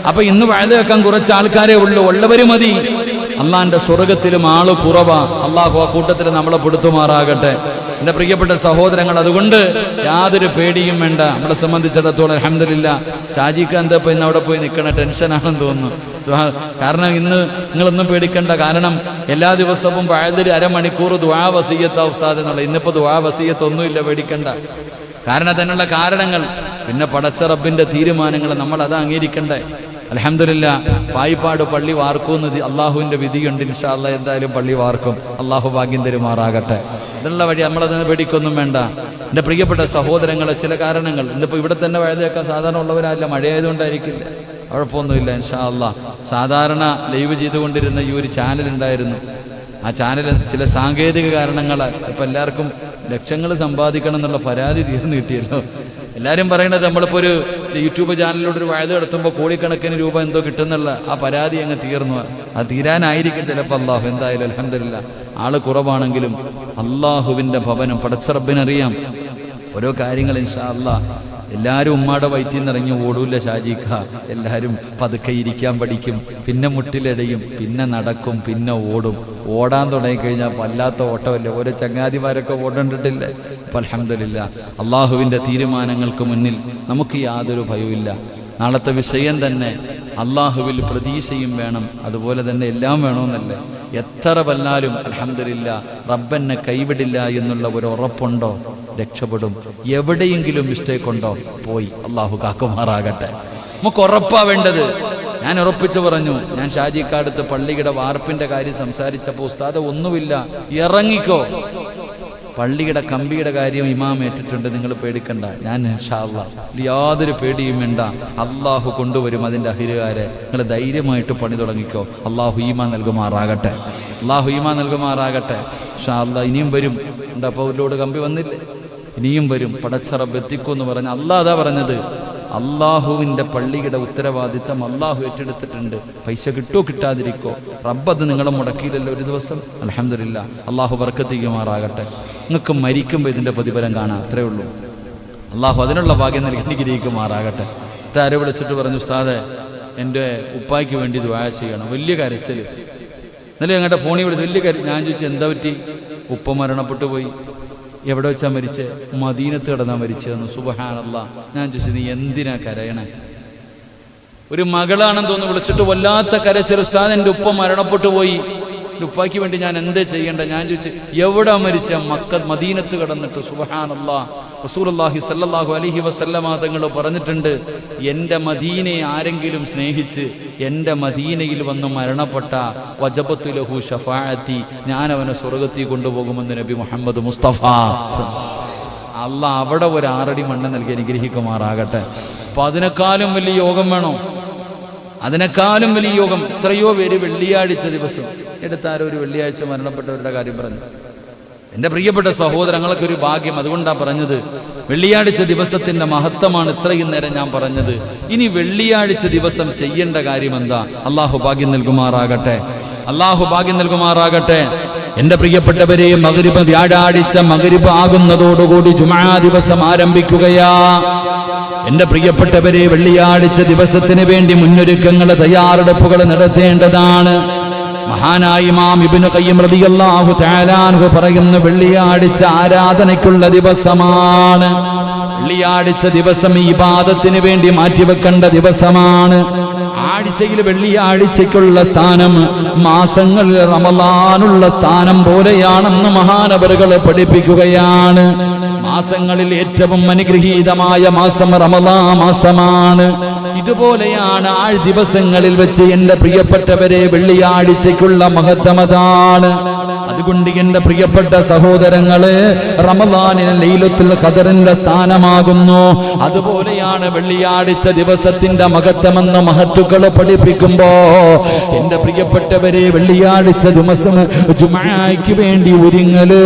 അപ്പൊ ഇന്ന് വഴുത കേൾക്കാൻ കുറച്ച് ആൾക്കാരേ ഉള്ളൂ. ഉള്ളവര് മതി. അള്ളാഹിന്റെ സ്വർഗത്തിലും ആള് കുറവാ. അള്ളാഹു ആ കൂട്ടത്തിൽ നമ്മളെ പെടുത്തുമാറാകട്ടെ. എൻ്റെ പ്രിയപ്പെട്ട സഹോദരങ്ങൾ, അതുകൊണ്ട് യാതൊരു പേടിയും വേണ്ട. നമ്മളെ സംബന്ധിച്ചിടത്തോളം അൽഹംദുലില്ലാ, ഷാജിക്ക് എന്താ ഇപ്പൊ ഇന്ന് അവിടെ പോയി നിൽക്കണ ടെൻഷനാണെന്ന് തോന്നുന്നു. കാരണം ഇന്ന് നിങ്ങളൊന്നും പേടിക്കണ്ട. കാരണം എല്ലാ ദിവസവും വഴുതൊരു അരമണിക്കൂർ ദുആ വസിയ്യത്താ ഉസ്താദ് എന്നുള്ള. ഇന്നിപ്പോ ദുആ വസിയ്യത്ത് ഒന്നുമില്ല, പേടിക്കണ്ട. കാരണം അതിനുള്ള കാരണങ്ങൾ, പിന്നെ പടച്ച റബ്ബിന്റെ തീരുമാനങ്ങൾ നമ്മൾ അത് അംഗീകരിക്കണ്ടേ. അൽഹംദുലില്ലാ, പായിപ്പാട് പള്ളി വാർക്കുമെന്ന് അള്ളാഹുവിന്റെ വിധിയുണ്ട്. ഇൻഷാ അല്ലാഹ് എന്തായാലും പള്ളി വാർക്കും. അള്ളാഹു ഭാഗ്യം തരുമാറാകട്ടെ. ഇതിനുള്ള വഴി നമ്മളതിന് പേടിക്കൊന്നും വേണ്ട. എൻ്റെ പ്രിയപ്പെട്ട സഹോദരങ്ങളെ, ചില കാരണങ്ങൾ, ഇന്നിപ്പോൾ ഇവിടെ തന്നെ വഴുതേക്കാൻ സാധാരണ ഉള്ളവരല്ല, മഴയായതുകൊണ്ടായിരിക്കില്ല, കുഴപ്പമൊന്നുമില്ല. ഇൻഷാ അല്ലാഹ് സാധാരണ ലൈവ് ചെയ്തുകൊണ്ടിരുന്ന ഈ ഒരു ചാനൽ ഉണ്ടായിരുന്നു. ആ ചാനൽ ചില സാങ്കേതിക കാരണങ്ങളാൽ ഇപ്പം എല്ലാവർക്കും ലക്ഷങ്ങൾ സമ്പാദിക്കണം എന്നുള്ള പരാതി തീർന്നു കിട്ടിയല്ലോ. എല്ലാവരും പറയണത് നമ്മളിപ്പോൾ ഒരു യൂട്യൂബ് ചാനലിലൂടെ ഒരു വഴുത നടത്തുമ്പോൾ കോടിക്കണക്കിന് രൂപ എന്തോ കിട്ടുന്നുള്ള ആ പരാതി അങ്ങ് തീർന്നു. അത് തീരാനായിരിക്കും ചിലപ്പോൾ. അള്ളാഹു എന്തായാലും അൽഹംദുലില്ലാ, ആള് കുറവാണെങ്കിലും അള്ളാഹുവിൻ്റെ ഭവനം പടച്ച റബ്ബിനറിയാം ഓരോ കാര്യങ്ങൾ. ഇൻഷാ അല്ലാഹ് എല്ലാവരും ഉമ്മാടെ വയറ്റിൽ നിന്ന് ഇറങ്ങി ഓടൂല്ല ഷാജിക്ക. എല്ലാവരും പതുക്കെ ഇരിക്കാൻ പഠിക്കും, പിന്നെ മുട്ടിലടയും, പിന്നെ നടക്കും, പിന്നെ ഓടും. ഓടാൻ തുടങ്ങിക്കഴിഞ്ഞാൽ വല്ലാത്ത ഓട്ടമല്ലേ. ഓരോ ചങ്ങാതിമാരൊക്കെ ഓടണ്ടിട്ടില്ലേ. അപ്പം അൽഹംദുലില്ലാ, അള്ളാഹുവിൻ്റെ തീരുമാനങ്ങൾക്ക് മുന്നിൽ നമുക്ക് യാതൊരു ഭയവുമില്ല. നാളത്തെ വിഷയം തന്നെ അള്ളാഹുവിൽ പ്രതീക്ഷയും വേണം, അതുപോലെ തന്നെ എല്ലാം വേണമെന്നല്ലേ. എത്ര വല്ലാലും അൽഹംദുലില്ലാ റബ്ബെന്നെ കൈവിടില്ല എന്നുള്ള ഒരു ഉറപ്പുണ്ടോ, രക്ഷപ്പെടും. എവിടെയെങ്കിലും മിസ്റ്റേക്ക് ഉണ്ടോ, പോയി. അള്ളാഹു കാക്കുമാറാകട്ടെ. നമുക്ക് ഉറപ്പാ വേണ്ടത്. ഞാൻ ഉറപ്പിച്ചു പറഞ്ഞു. ഞാൻ ഷാജിക്കാടുത്ത് പള്ളിയുടെ വാർപ്പിന്റെ കാര്യം സംസാരിച്ചപ്പോൾ ഉസ്താദ് ഒന്നുമില്ല, ഇറങ്ങിക്കോ, പള്ളിയുടെ കമ്പിയുടെ കാര്യം ഇമാം ഏറ്റിട്ടുണ്ട്, നിങ്ങൾ പേടിക്കണ്ട. ഞാൻ ഇൻഷാ അല്ലാഹ് യാതൊരു പേടിയും വേണ്ട, അള്ളാഹു കൊണ്ടുവരും അതിൻ്റെ അഹിരുകാരെ. നിങ്ങൾ ധൈര്യമായിട്ട് പണി തുടങ്ങിക്കോ. അള്ളാഹു ഈമാൻ നൽകുമാറാകട്ടെ. അള്ളാഹു ഈമാൻ നൽകുമാറാകട്ടെ. ഇൻഷാ അല്ലാഹ് ഇനിയും വരും. അപ്പോൾ ഒരു ലോഡ് കമ്പി വന്നില്ലേ, ഇനിയും വരും. പടച്ച റബ്ബ് എത്തിക്കുമെന്ന് പറഞ്ഞ അള്ളാഹ് അതാ പറഞ്ഞത്. അള്ളാഹുവിൻ്റെ പള്ളിയുടെ ഉത്തരവാദിത്തം അള്ളാഹു ഏറ്റെടുത്തിട്ടുണ്ട്. പൈസ കിട്ടോ കിട്ടാതിരിക്കോ, റബ്ബത് നിങ്ങളെ മുടക്കിയില്ലല്ലോ ഒരു ദിവസം. അൽഹംദുലില്ലാ, അള്ളാഹു ബർക്കത്ത് ചെയ്യുമാറാകട്ടെ. നിങ്ങൾക്ക് മരിക്കുമ്പോൾ ഇതിൻ്റെ പ്രതിഫലം കാണാം, അത്രേ ഉള്ളൂ. അള്ളാഹു അതിനുള്ള ഭാഗ്യം നൽകി അനുഗ്രഹിക്കുമാറാകട്ടെ. ആരെ വിളിച്ചിട്ട് പറഞ്ഞു, ഉസ്താദെ എൻ്റെ ഉപ്പായ്ക്ക് വേണ്ടി ദുആ ചെയ്യണം. വലിയ കരച്ചിൽ. ഇന്നലെ ഞങ്ങളുടെ ഫോണിൽ വിളിച്ച് വലിയ ഞാൻ ചോദിച്ചു എന്താ പറ്റി? ഉപ്പ മരണപ്പെട്ടു പോയി. എവിടെ വെച്ചാൽ മരിച്ചേ? മദീനത്ത് കിടന്നാ മരിച്ചതെന്ന്. സുബ്ഹാനല്ലാഹ്. ഞാൻ ചോദിച്ചു നീ എന്തിനാ കരയണേ? ഒരു മകളാണെന്ന് തോന്നുന്നു വിളിച്ചിട്ട് വല്ലാത്ത കരച്ചിൽ. ഉസ്താദ് എൻ്റെ ഉപ്പ മരണപ്പെട്ടു പോയി, എൻ്റെ ഉപ്പായ്ക്ക് വേണ്ടി ഞാൻ എന്തേ ചെയ്യേണ്ട? ഞാൻ ചോദിച്ചു എവിടെ മരിച്ച? മദീനത്ത് കിടന്നിട്ട്. സുബ്ഹാനല്ലാഹ്. റസൂലുള്ളാഹി സ്വല്ലല്ലാഹു അലൈഹി വസല്ലമ തങ്ങൾ പറഞ്ഞിട്ടുണ്ട്, എൻ്റെ മദീനയെ ആരെങ്കിലും സ്നേഹിച്ച് എൻ്റെ മദീനയിൽ വന്ന് മരണപ്പെട്ട വജബത്തു ലഹു ശഫാഅത്തി, ഞാൻ അവനെ സ്വർഗ്ഗത്തിൽ കൊണ്ടുപോകുമെന്ന് നബി മുഹമ്മദ് മുസ്തഫ. അല്ലാഹ് അവിടെ ഒരു 6 അടി മണ്ണ് നൽകി അനുഗ്രഹിക്കുമാറാകട്ടെ. അപ്പൊ അതിനേക്കാളും വലിയ യോഗം വേണോ? അതിനേക്കാളും വലിയ യോഗം. എത്രയോ പേര് വെള്ളിയാഴ്ച ദിവസം എടുത്താരോ ഒരു വെള്ളിയാഴ്ച മരണപ്പെട്ടവരുടെ കാര്യം പറഞ്ഞു. എൻ്റെ പ്രിയപ്പെട്ട സഹോദരങ്ങൾക്ക് ഒരു ഭാഗ്യം. അതുകൊണ്ടാണ് പറഞ്ഞത് വെള്ളിയാഴ്ച ദിവസത്തിന്റെ മഹത്വമാണ് ഇത്രയും നേരം ഞാൻ പറഞ്ഞത്. ഇനി വെള്ളിയാഴ്ച ദിവസം ചെയ്യേണ്ട കാര്യം എന്താ? അള്ളാഹു ഭാഗ്യം നൽകുമാറാകട്ടെ. അള്ളാഹു ഭാഗ്യം നൽകുമാറാകട്ടെ. എന്റെ പ്രിയപ്പെട്ടവരെ, മഗ്രിബ് വ്യാഴാഴ്ച മഗ്രിബ് ആകുന്നതോടുകൂടി ജുമാ ദിവസം ആരംഭിക്കുകയാ. എന്റെ പ്രിയപ്പെട്ടവരെ, വെള്ളിയാഴ്ച ദിവസത്തിന് വേണ്ടി മുന്നൊരുക്കങ്ങൾ, തയ്യാറെടുപ്പുകൾ നടത്തേണ്ടതാണ്. മഹാനായ ഇമാം ഇബ്നു ഖയ്യിം റളിയല്ലാഹു തആല അൻഹു പറയുന്നു, വെള്ളിയാഴ്ച ആരാധനയ്ക്കുള്ള ദിവസമാണ്. വെള്ളിയാഴ്ച ദിവസം ഇബാദത്തിന് വേണ്ടി മാറ്റിവെക്കേണ്ട ദിവസമാണ്. ആഴ്ചയിൽ വെള്ളിയാഴ്ചയ്ക്കുള്ള സ്ഥാനം മാസങ്ങളിൽ റമളാനുള്ള സ്ഥാനം പോലെയാണെന്ന് മഹാനവറുകൾ പഠിപ്പിക്കുകയാണ്. മാസങ്ങളിൽ ഏറ്റവും അനുഗ്രഹീതമായ മാസം റമളാൻ മാസമാണ്. ഇതുപോലെയാണ് ദിവസങ്ങളിൽ വെച്ച് എൻ്റെ പ്രിയപ്പെട്ടവരെ വെള്ളിയാഴ്ചയ്ക്കുള്ള മഹത്വമതാണ്. അതുകൊണ്ട് എൻ്റെ പ്രിയപ്പെട്ട സഹോദരങ്ങളെ, റമളാനിൽ ലൈലത്തുൽ ഖദറിന്റെ സ്ഥാനമാകുന്നു. അതുപോലെയാണ് വെള്ളിയാഴ്ച ദിവസത്തിന്റെ മഹത്വമെന്ന് മഹത്തുക്കൾ പഠിപ്പിക്കുമ്പോ എൻ്റെ പ്രിയപ്പെട്ടവരെ, വെള്ളിയാഴ്ച ദിവസം ജുമുഅയ്ക്ക് വേണ്ടി ഒരുങ്ങല്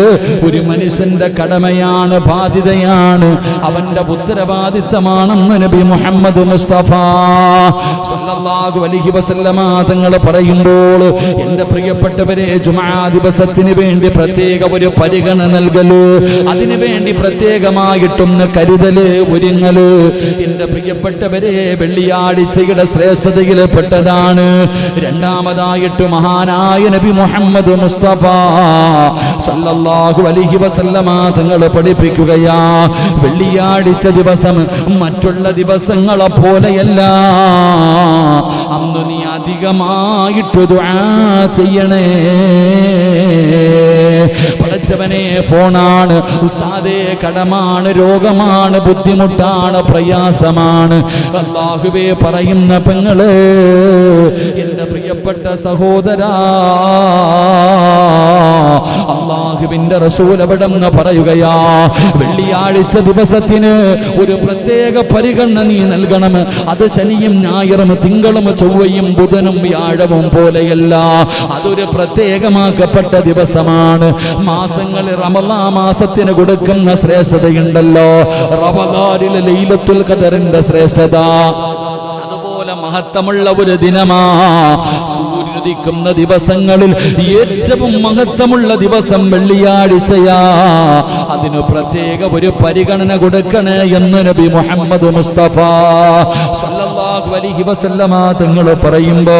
ഒരു മനുഷ്യന്റെ കടമയാണ്, ബാധ്യതയാണ്, അവന്റെ ഉത്തരവാദിത്തമാണെന്ന് നബി മുഹമ്മദ് മുസ്തഫ സല്ലല്ലാഹു അലൈഹി വസല്ലമ തങ്ങൾ പറയുമ്പോൾ, എൻ്റെ പ്രിയപ്പെട്ടവരെ, ജുമുഅ ദിവസത്തിന് വേണ്ടി പ്രത്യേക ഒരു പരിഗണന നൽകല്, അതിനു വേണ്ടി പ്രത്യേകമായിട്ടൊന്ന് കരുതല്, ഒരുങ്ങല് എൻ്റെ പ്രിയപ്പെട്ടവരെ വെള്ളിയാഴ്ചയുടെ ശ്രേഷ്ഠതയിൽ പെട്ടതാണ്. രണ്ടാമതായിട്ട് മഹാനായ നബി മുഹമ്മദ് മുസ്തഫ സല്ലല്ലാഹു അലൈഹി വസല്ലമ തങ്ങൾ പഠിപ്പിക്കുകയാ, വെള്ളിയാഴ്ച ദിവസം മറ്റുള്ള ദിവസങ്ങളെ പോലെയല്ല, അന്ന് നീ അധികമായിട്ട് ദുആ ചെയ്യണേ. പഠിച്ചവനെ, ഫോണാണ് ഉസ്താദേ, കടമാണ്, രോഗമാണ്, ബുദ്ധിമുട്ടാണ്, പ്രയാസമാണ്, അല്ലാഹുവേ പറയുന്ന പെങ്ങള്, എൻ്റെ പ്രിയപ്പെട്ട സഹോദരാ, അല്ലാഹുവിന്റെ റസൂൽ എവിടെന്ന് പറയുകയാ, വെള്ളിയാഴ്ച ദിവസത്തിന് ഒരു പ്രത്യേക പരിഗണന നീ നൽകണം. അത് ശനിയും ഞായറും തിങ്കളും ചൊവ്വയും ബുധനും വ്യാഴവും പോലെയല്ല, അതൊരു പ്രത്യേകമാക്കപ്പെട്ട ദിവസമാണ്. മാസങ്ങളിൽ റമളാൻ മാസത്തിന് കൊടുക്കുന്ന ശ്രേഷ്ഠതയുണ്ടല്ലോ, റമളാനിലെ ലൈലത്തുൽ ഖദറിന്റെ ശ്രേഷ്ഠത അതുപോലെ മഹത്വമുള്ള ഒരു ദിനമാ. സൂര്യനുദിക്കുന്ന ദിവസങ്ങളിൽ ഏറ്റവും മഹത്വമുള്ള ദിവസം വെള്ളിയാഴ്ചയാ. അതിന് പ്രത്യേക ഒരു പരിഗണന കൊടുക്കണേ എന്ന് നബി മുഹമ്മദ് മുസ്തഫ സല്ലല്ലാഹു അലൈഹി വസല്ലമ തങ്ങൾ പറയുമ്പോ,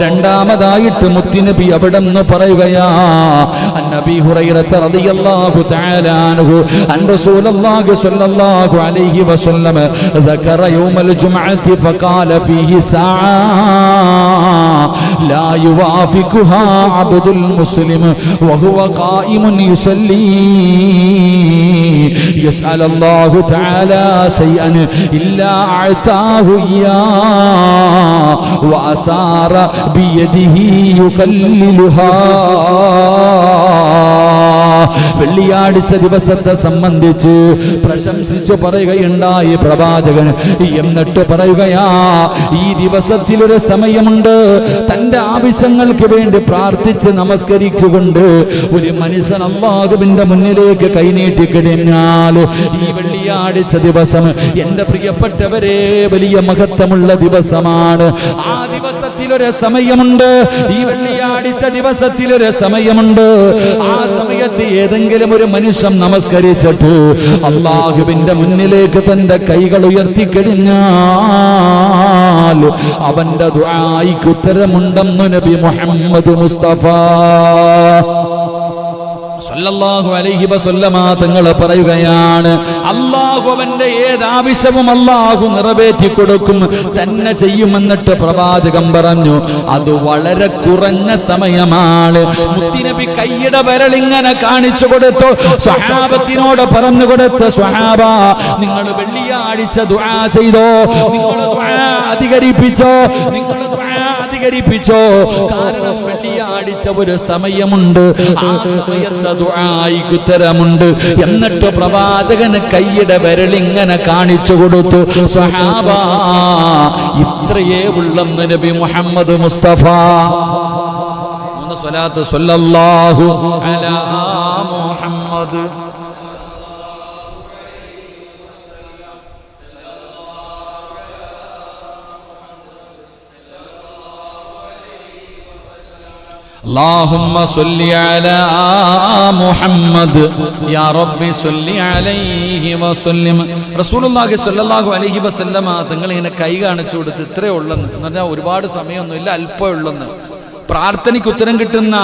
രണ്ടാമതായിട്ട് മുത്തുനബി അവിടെന്ന് പറയുകയാ, നബി ഹുറൈറ റളിയല്ലാഹു തആല അൻഹു അൻ റസൂലുള്ളാഹി സ്വല്ലല്ലാഹു അലൈഹി വസല്ലം ذكر يوم الجمعة فقال فيه ساعة لا يوافقها عبد المسلم وهو قائم يصلي يسأل الله تعالى شيئا إلا أعطاه إياه وأسار بيده يقللها. വെള്ളിയാഴ്ച ദിവസത്തെ സംബന്ധിച്ച് പ്രശംസിച്ചു പറയുകയുണ്ടായി പ്രവാചകൻ. എന്നിട്ട് പറയുകയാ, ഈ ദിവസത്തിലൊരു സമയമുണ്ട്, തന്റെ ആവശ്യങ്ങൾക്ക് വേണ്ടി പ്രാർത്ഥിച്ച് നമസ്കരിച്ചുകൊണ്ട് ഒരു മനുഷ്യൻ അല്ലാഹുവിന്റെ മുന്നിലേക്ക് കൈനീട്ടിക്കഴിഞ്ഞാൽ ഈ വെള്ളിയാഴ്ച ദിവസം എന്റെ പ്രിയപ്പെട്ടവരെ വലിയ മഹത്വമുള്ള ദിവസമാണ്. ആ ദിവസത്തിലൊരു സമയമുണ്ട്, ഈ വെള്ളിയാഴ്ച ദിവസത്തിലൊരു സമയമുണ്ട്. ആ സമയത്ത് ഏതെങ്കിലും ഒരു മനുഷ്യൻ നമസ്കരിച്ചിട്ട് അല്ലാഹുവിന്റെ മുന്നിലേക്ക് തന്റെ കൈകൾ ഉയർത്തിക്കഴിഞ്ഞാൽ അവന്റെ ദുആയ്ക്ക് ഉത്തരമുണ്ടെന്ന് നബി മുഹമ്മദ് മുസ്തഫ സല്ലല്ലാഹു അലൈഹി വസല്ലമ തങ്ങൾ പറയുകയാണ്, അല്ലാഹു അവന്റെ ഏതാവശ്യവും അല്ലാഹു നിറവേറ്റി കൊടുക്കും തന്നെ ചെയ്യുമെന്നിട്ട് പ്രവാചകൻ പറഞ്ഞു. അത് വളരെ കുറഞ്ഞ സമയമാണ്. മുത്തുനബി കൈയുടെ വിരലിങ്ങനെ കാണിച്ചു കൊടുത്തു, സ്വഹാബത്തിനോട് പറഞ്ഞു കൊടുത്ത, സ്വഹാബ നിങ്ങൾ വെള്ളിയാഴ്ച ദുആ ചെയ്തോ, നിങ്ങൾ ദുആ അധികരിപ്പിച്ചോ, നിങ്ങൾ ദുആ അധികരിപ്പിച്ചോ. കാരണം വെള്ളിയാഴ്ച ഒരു സമയമുണ്ട്, ആ സമയത്ത് ദുആയ്ക്ക് ഉത്തരമുണ്ട്. എന്നിട്ട് പ്രവാചകന് കൈയുടെ വിരലിങ്ങനെ കാണിച്ചു കൊടുത്തു. സ്വഹാബ ഇത്രയേ ഉള്ളെന്ന് നബി മുഹമ്മദ് മുസ്തഫ സ്വലാത്ത് സല്ലല്ലാഹു അലാ മുഹമ്മദ്. اللهم صل على محمد يا رب صل عليه وسلم. റസൂലുള്ളാഹി സ്വല്ലല്ലാഹു അലൈഹി വസല്ലമ തങ്ങൾ ഇങ്ങനെ കൈ കാണിച്ചു കൊടുത്ത് ഇത്രേ ഉള്ളെന്ന് പറഞ്ഞാൽ ഒരുപാട് സമയമൊന്നുമില്ല, അല്പമേ ഉള്ളെന്ന്. പ്രാർത്ഥനയ്ക്ക് ഉത്തരം കിട്ടുന്ന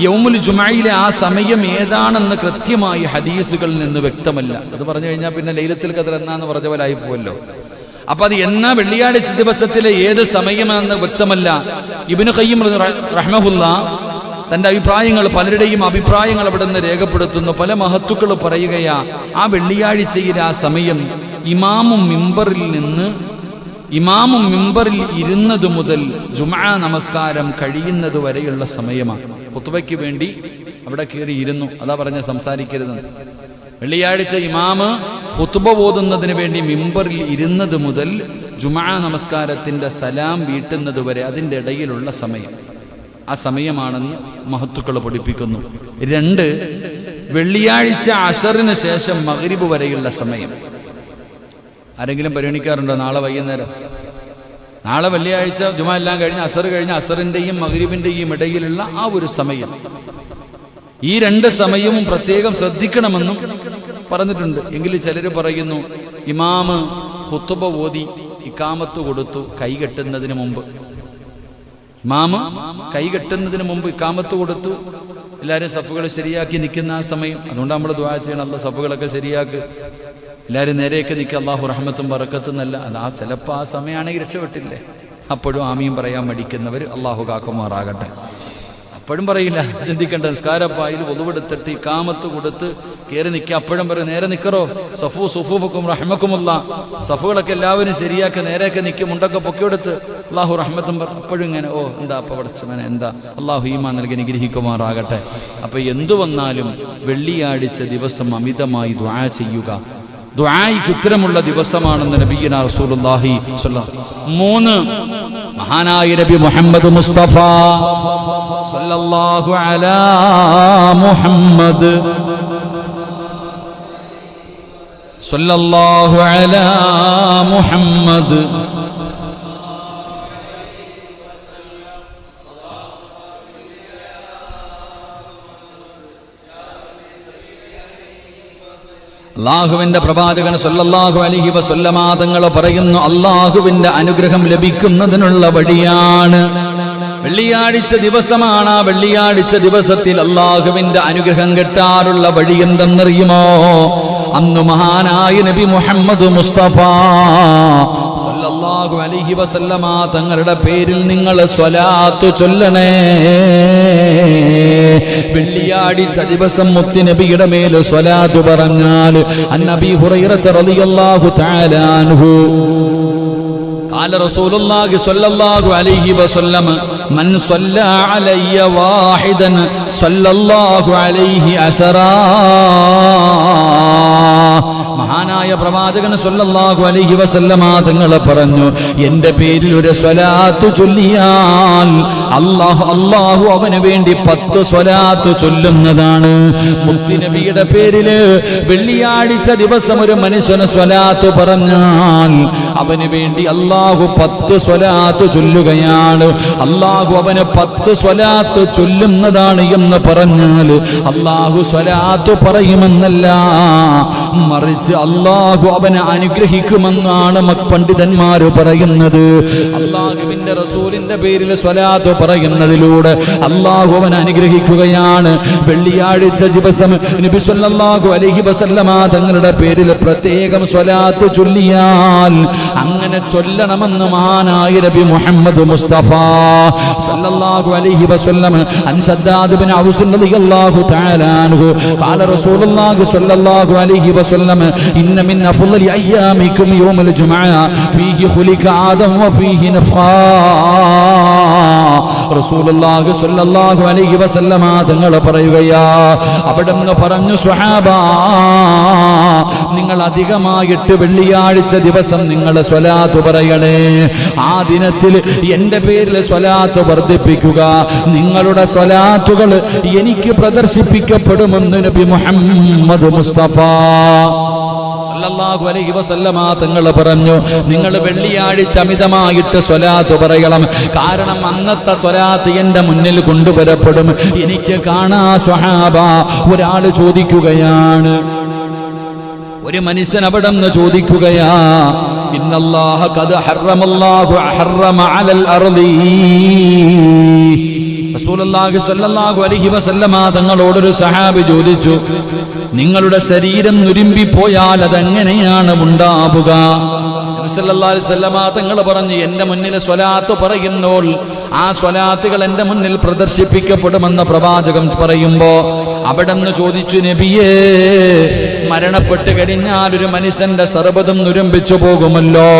യൗമുൽ ജുമഅയിലെ ആ സമയം ഏതാണെന്ന് കൃത്യമായി ഹദീസുകളിൽ നിന്ന് വ്യക്തമല്ല. അത് പറഞ്ഞു കഴിഞ്ഞാൽ പിന്നെ ലൈലത്തുൽ ഖദ്ർ എന്നാന്ന് പറഞ്ഞ പോലെ ആയി പോവല്ലോ. അപ്പൊ അത് എന്നാ വെള്ളിയാഴ്ച ദിവസത്തിലെ ഏത് സമയമാണെന്ന് വ്യക്തമല്ല. ഇബ്നു ഖയ്യിം റഹ്മഹുല്ലാ തന്റെ അഭിപ്രായങ്ങൾ, പലരുടെയും അഭിപ്രായങ്ങൾ അവിടെ നിന്ന് രേഖപ്പെടുത്തുന്നു. പല മഹത്തുക്കൾ പറയുകയാ, ആ വെള്ളിയാഴ്ചയിലെ ആ സമയം ഇമാമും മിമ്പറിൽ ഇരുന്നത് മുതൽ ജുമുഅ നമസ്കാരം കഴിയുന്നത് വരെയുള്ള സമയമാണ്. ഖുത്ബയ്ക്ക് വേണ്ടി അവിടെ കയറി ഇരുന്നു, അതാ പറഞ്ഞ സംസാരിക്കരുത്. വെള്ളിയാഴ്ച ഇമാമ് ഖുത്ബ ഓതുന്നതിന് വേണ്ടി മിമ്പറിൽ ഇരുന്നത് മുതൽ ജുമുഅ നമസ്കാരത്തിന്റെ സലാം വീട്ടുന്നത് വരെ അതിൻ്റെ ഇടയിലുള്ള സമയം, ആ സമയമാണെന്ന് മഹത്തുക്കൾ പഠിപ്പിക്കുന്നു. 2, വെള്ളിയാഴ്ച അശറിന് ശേഷം മഗ്രിബ് വരെയുള്ള സമയം. ആരെങ്കിലും പരിഗണിക്കാറുണ്ടോ? നാളെ വൈകുന്നേരം, നാളെ വെള്ളിയാഴ്ച ജുമുഅ എല്ലാം കഴിഞ്ഞ് അസർ കഴിഞ്ഞ് അസറിന്റെയും മഗ്രിബിന്റെയും ഇടയിലുള്ള ആ ഒരു സമയം, ഈ 2 സമയവും പ്രത്യേകം ശ്രദ്ധിക്കണമെന്നും പറഞ്ഞിട്ടുണ്ട്. എങ്കിൽ ചിലർ പറയുന്നു, ഇമാമ് ഖുത്ബ ഓതി ഇഖാമത്ത് കൊടുത്തു കൈകെട്ടുന്നതിന് മുമ്പ്, ഇമാമ് കൈകെട്ടുന്നതിന് മുമ്പ് ഇഖാമത്ത് കൊടുത്തു, എല്ലാവരും സഫുകൾ ശരിയാക്കി നിൽക്കുന്ന ആ സമയം. അതുകൊണ്ട് നമ്മൾ ദുആ ചെയ്യണം, അല്ലാഹ് സഫുകളൊക്കെ ശരിയാക്ക്, എല്ലാവരും നേരെയൊക്കെ നിൽക്കുക, അല്ലാഹു റഹ്മത്തും ബറക്കത്തും എന്നല്ല. അത് ചിലപ്പോൾ ആ സമയമാണെങ്കിൽ രക്ഷപ്പെട്ടില്ലേ. അപ്പോഴും ആമീൻ പറയാൻ മടിക്കുന്നവർ അല്ലാഹു കാക്കുമാറാകട്ടെ. അപ്പോഴും പറയില്ല, ചിന്തിക്കേണ്ട, നിസ്കാരപ്പായിൽ ഒതുവെടുത്തിട്ട് ഇഖാമത്ത് കൊടുത്ത് കയറി നിൽക്കുക. അപ്പോഴും പറയും, നേരെ നിൽക്കറോ, സഫു സുഫൂഫുക്കും റഹ്മക്കുമുള്ള, സഫുകളൊക്കെ എല്ലാവരും ശരിയാക്കി നേരെയൊക്കെ നിൽക്കും, മുണ്ടൊക്കെ പൊക്കിയെടുത്ത് അല്ലാഹു റഹ്മത്തും പറ. അപ്പോഴും ഇങ്ങനെ, ഓ എന്താ അപ്പൊ പഠിച്ചവനെ, എന്താ അല്ലാഹു ഈമാൻ നൽകി അനുഗ്രഹിക്കുമാറാകട്ടെ. അപ്പൊ എന്തു വന്നാലും വെള്ളിയാഴ്ച ദിവസം അമിതമായി ദുആ ചെയ്യുക. ദുആയ്ക്ക് ഉത്തരമുള്ള ദിവസമാണെന്ന് നബിയുനാ റസൂലുള്ളാഹി സ്വല്ലല്ലാഹു. 3, മഹാനായ നബി മുഹമ്മദ് മുസ്തഫ സല്ലല്ലാഹു അലാ മുഹമ്മദ് സല്ലല്ലാഹു അലാ മുഹമ്മദ് അല്ലാഹുവിന്റെ പ്രവാചകൻ സല്ലല്ലാഹു അലൈഹി വസല്ലമ തങ്ങൾ പറയുന്നു, അല്ലാഹുവിന്റെ അനുഗ്രഹം ലഭിക്കുന്നതിനുള്ള വഴിയാണ് വെള്ളിയാഴ്ച ദിവസമാണ്. ആ വെള്ളിയാഴ്ച ദിവസത്തിൽ അല്ലാഹുവിന്റെ അനുഗ്രഹം കിട്ടാറുള്ള വഴി എന്തെന്നറിയുമോ? അന്ന് മഹാനായ നബി മുഹമ്മദ് മുസ്തഫ സല്ലല്ലാഹു അലൈഹി വസല്ലമ തങ്ങളുടെ പേരിൽ നിങ്ങൾ സ്വലാത്ത് ചൊല്ലണേ. വെള്ളിയാഴ്ച ദിവസം മുത്തുനബിയുടെ മേൽ സ്വലാത്ത് പറഞ്ഞാൽ, അൻ അബീ ഹുറൈറ റളിയല്ലാഹു തആല അൻഹു ഖാല റസൂലുള്ളാഹി സ്വല്ലല്ലാഹു അലൈഹി വസല്ലം മൻ സ്വല്ലാ അലയ്യ വാഹിദൻ സ്വല്ലല്ലാഹു അലൈഹി അശറാ. മഹാനായ പ്രവാചകൻ സ്വല്ലല്ലാഹു അലൈഹി വസല്ലമ തങ്ങൾ പറഞ്ഞു, എന്റെ പേരിൽ ഒരു സ്വലാത്ത് ചൊല്ലിയാൽ അല്ലാഹു അവന് വേണ്ടി 10 സ്വലാത്ത് ചൊല്ലുന്നതാണ്. മുത്തുനബിയുടെ പേരില് വെള്ളിയാഴ്ച ദിവസം ഒരു മനുഷ്യന് സ്വലാത്ത് പറഞ്ഞാൽ അവന് വേണ്ടി അല്ലാഹു 10 സ്വലാത്ത് ചൊല്ലുകയാണ്. അല്ലാഹു അവന് 10 സ്വലാത്ത് ചൊല്ലുന്നതാണ് എന്ന് പറഞ്ഞാൽ അല്ലാഹു സ്വലാത്ത് പറയുമെന്നല്ല, മറിച്ച് അല്ലാഹു അവനെ അനുഗ്രഹിക്കുമെന്നാണ് പണ്ഡിതന്മാർ പറയുന്നത്. അല്ലാഹുവിന്റെ റസൂലിന്റെ പേരിൽ സ്വലാത്ത് പറയുന്നതിലൂടെ അല്ലാഹു അവനെ അനുഗ്രഹിക്കുകയാണ്. വെള്ളിയാഴ്ച ദിവസം നബി സല്ലല്ലാഹു അലൈഹി വസല്ലമ തങ്ങളുടെ പേരിൽ പ്രത്യേകം സ്വലാത്ത് ചൊല്ലിയാൽ അങ്ങനെ ചൊല്ലണമെന്ന് മഹാനായ നബി മുഹമ്മദ് മുസ്തഫ സല്ലല്ലാഹു അലൈഹി വസല്ലം അൻ ശദ്ദാദ് ബിൻ ഔസ് റളിയല്ലാഹു തആല അൻഹു ഖാല റസൂലുള്ളാഹി സല്ലല്ലാഹു അലൈഹി വസല്ലം ഇന്ന മിൻ അഫ്ളലി അയ്യാമികും യൗമുൽ ജുമുഅ ഫീഹി ഖുലിക ആദം വഫീഹി നഫ്ഖാ. റസൂലുള്ളാഹി സ്വല്ലല്ലാഹു അലൈഹി വസല്ലമ തങ്ങൾ പറയുകയാ, അവിടുന്ന് പറഞ്ഞു, സ്വഹാബാ, നിങ്ങൾ അധികമായിട്ട് വെള്ളിയാഴ്ച ദിവസം നിങ്ങൾ സ്വലാത്ത് പറയണേ. ആ ദിനത്തിൽ എന്റെ പേരിൽ സ്വലാത്ത് വർദ്ധിപ്പിക്കുക. നിങ്ങളുടെ സ്വലാത്തുകൾ എനിക്ക് പ്രദർശിപ്പിക്കപ്പെടുമെന്ന് നബി മുഹമ്മദ് മുസ്തഫ സല്ലല്ലാഹു അലൈഹി വസല്ലമ തങ്ങൾ പറഞ്ഞു, നിങ്ങൾ വെള്ളിയാഴ്ച അമിതമായിട്ട് സ്വലാത്ത് പറയണം. കാരണം അന്നത്തെ സ്വലാത്ത് എന്റെ മുന്നിൽ കൊണ്ടുവരപ്പെടും. എനിക്ക് കാണാ സ്വഹാബ, ഒരാൾ ചോദിക്കുകയാണ്, ഒരു മനുഷ്യൻ അവിടെ നിന്ന് ചോദിക്കുകയാ, ഇന്നല്ലാഹ ഖദ് ഹറമല്ലാഹു ഹറമ അലൽ അർളി. റസൂലുള്ളാഹി സ്വല്ലല്ലാഹു അലൈഹി വസല്ലമ തങ്ങളോടൊരു സഹാബി ചോദിച്ചു, നിങ്ങളുടെ ശരീരം നുരുമ്പിപ്പോയാൽ അതെങ്ങനെയാണ് ഉണ്ടാവുക? നബി സല്ലല്ലാഹു അലൈഹി വസല്ലമ തങ്ങൾ പറഞ്ഞു, എന്റെ മുന്നിൽ സ്വലാത്ത് പറയുമ്പോൾ ആ സ്വലാത്തുകൾ എന്റെ മുന്നിൽ പ്രദർശിപ്പിക്കപ്പെടുമെന്ന് പ്രവാചകൻ പറയുമ്പോ അവിടെ നിന്ന് ചോദിച്ചു, നബിയേ, മരണപ്പെട്ട് കഴിഞ്ഞാൽ ഒരു മനുഷ്യന്റെ സർവ്വതും നുരമ്പിച്ചു പോകുമല്ലോ.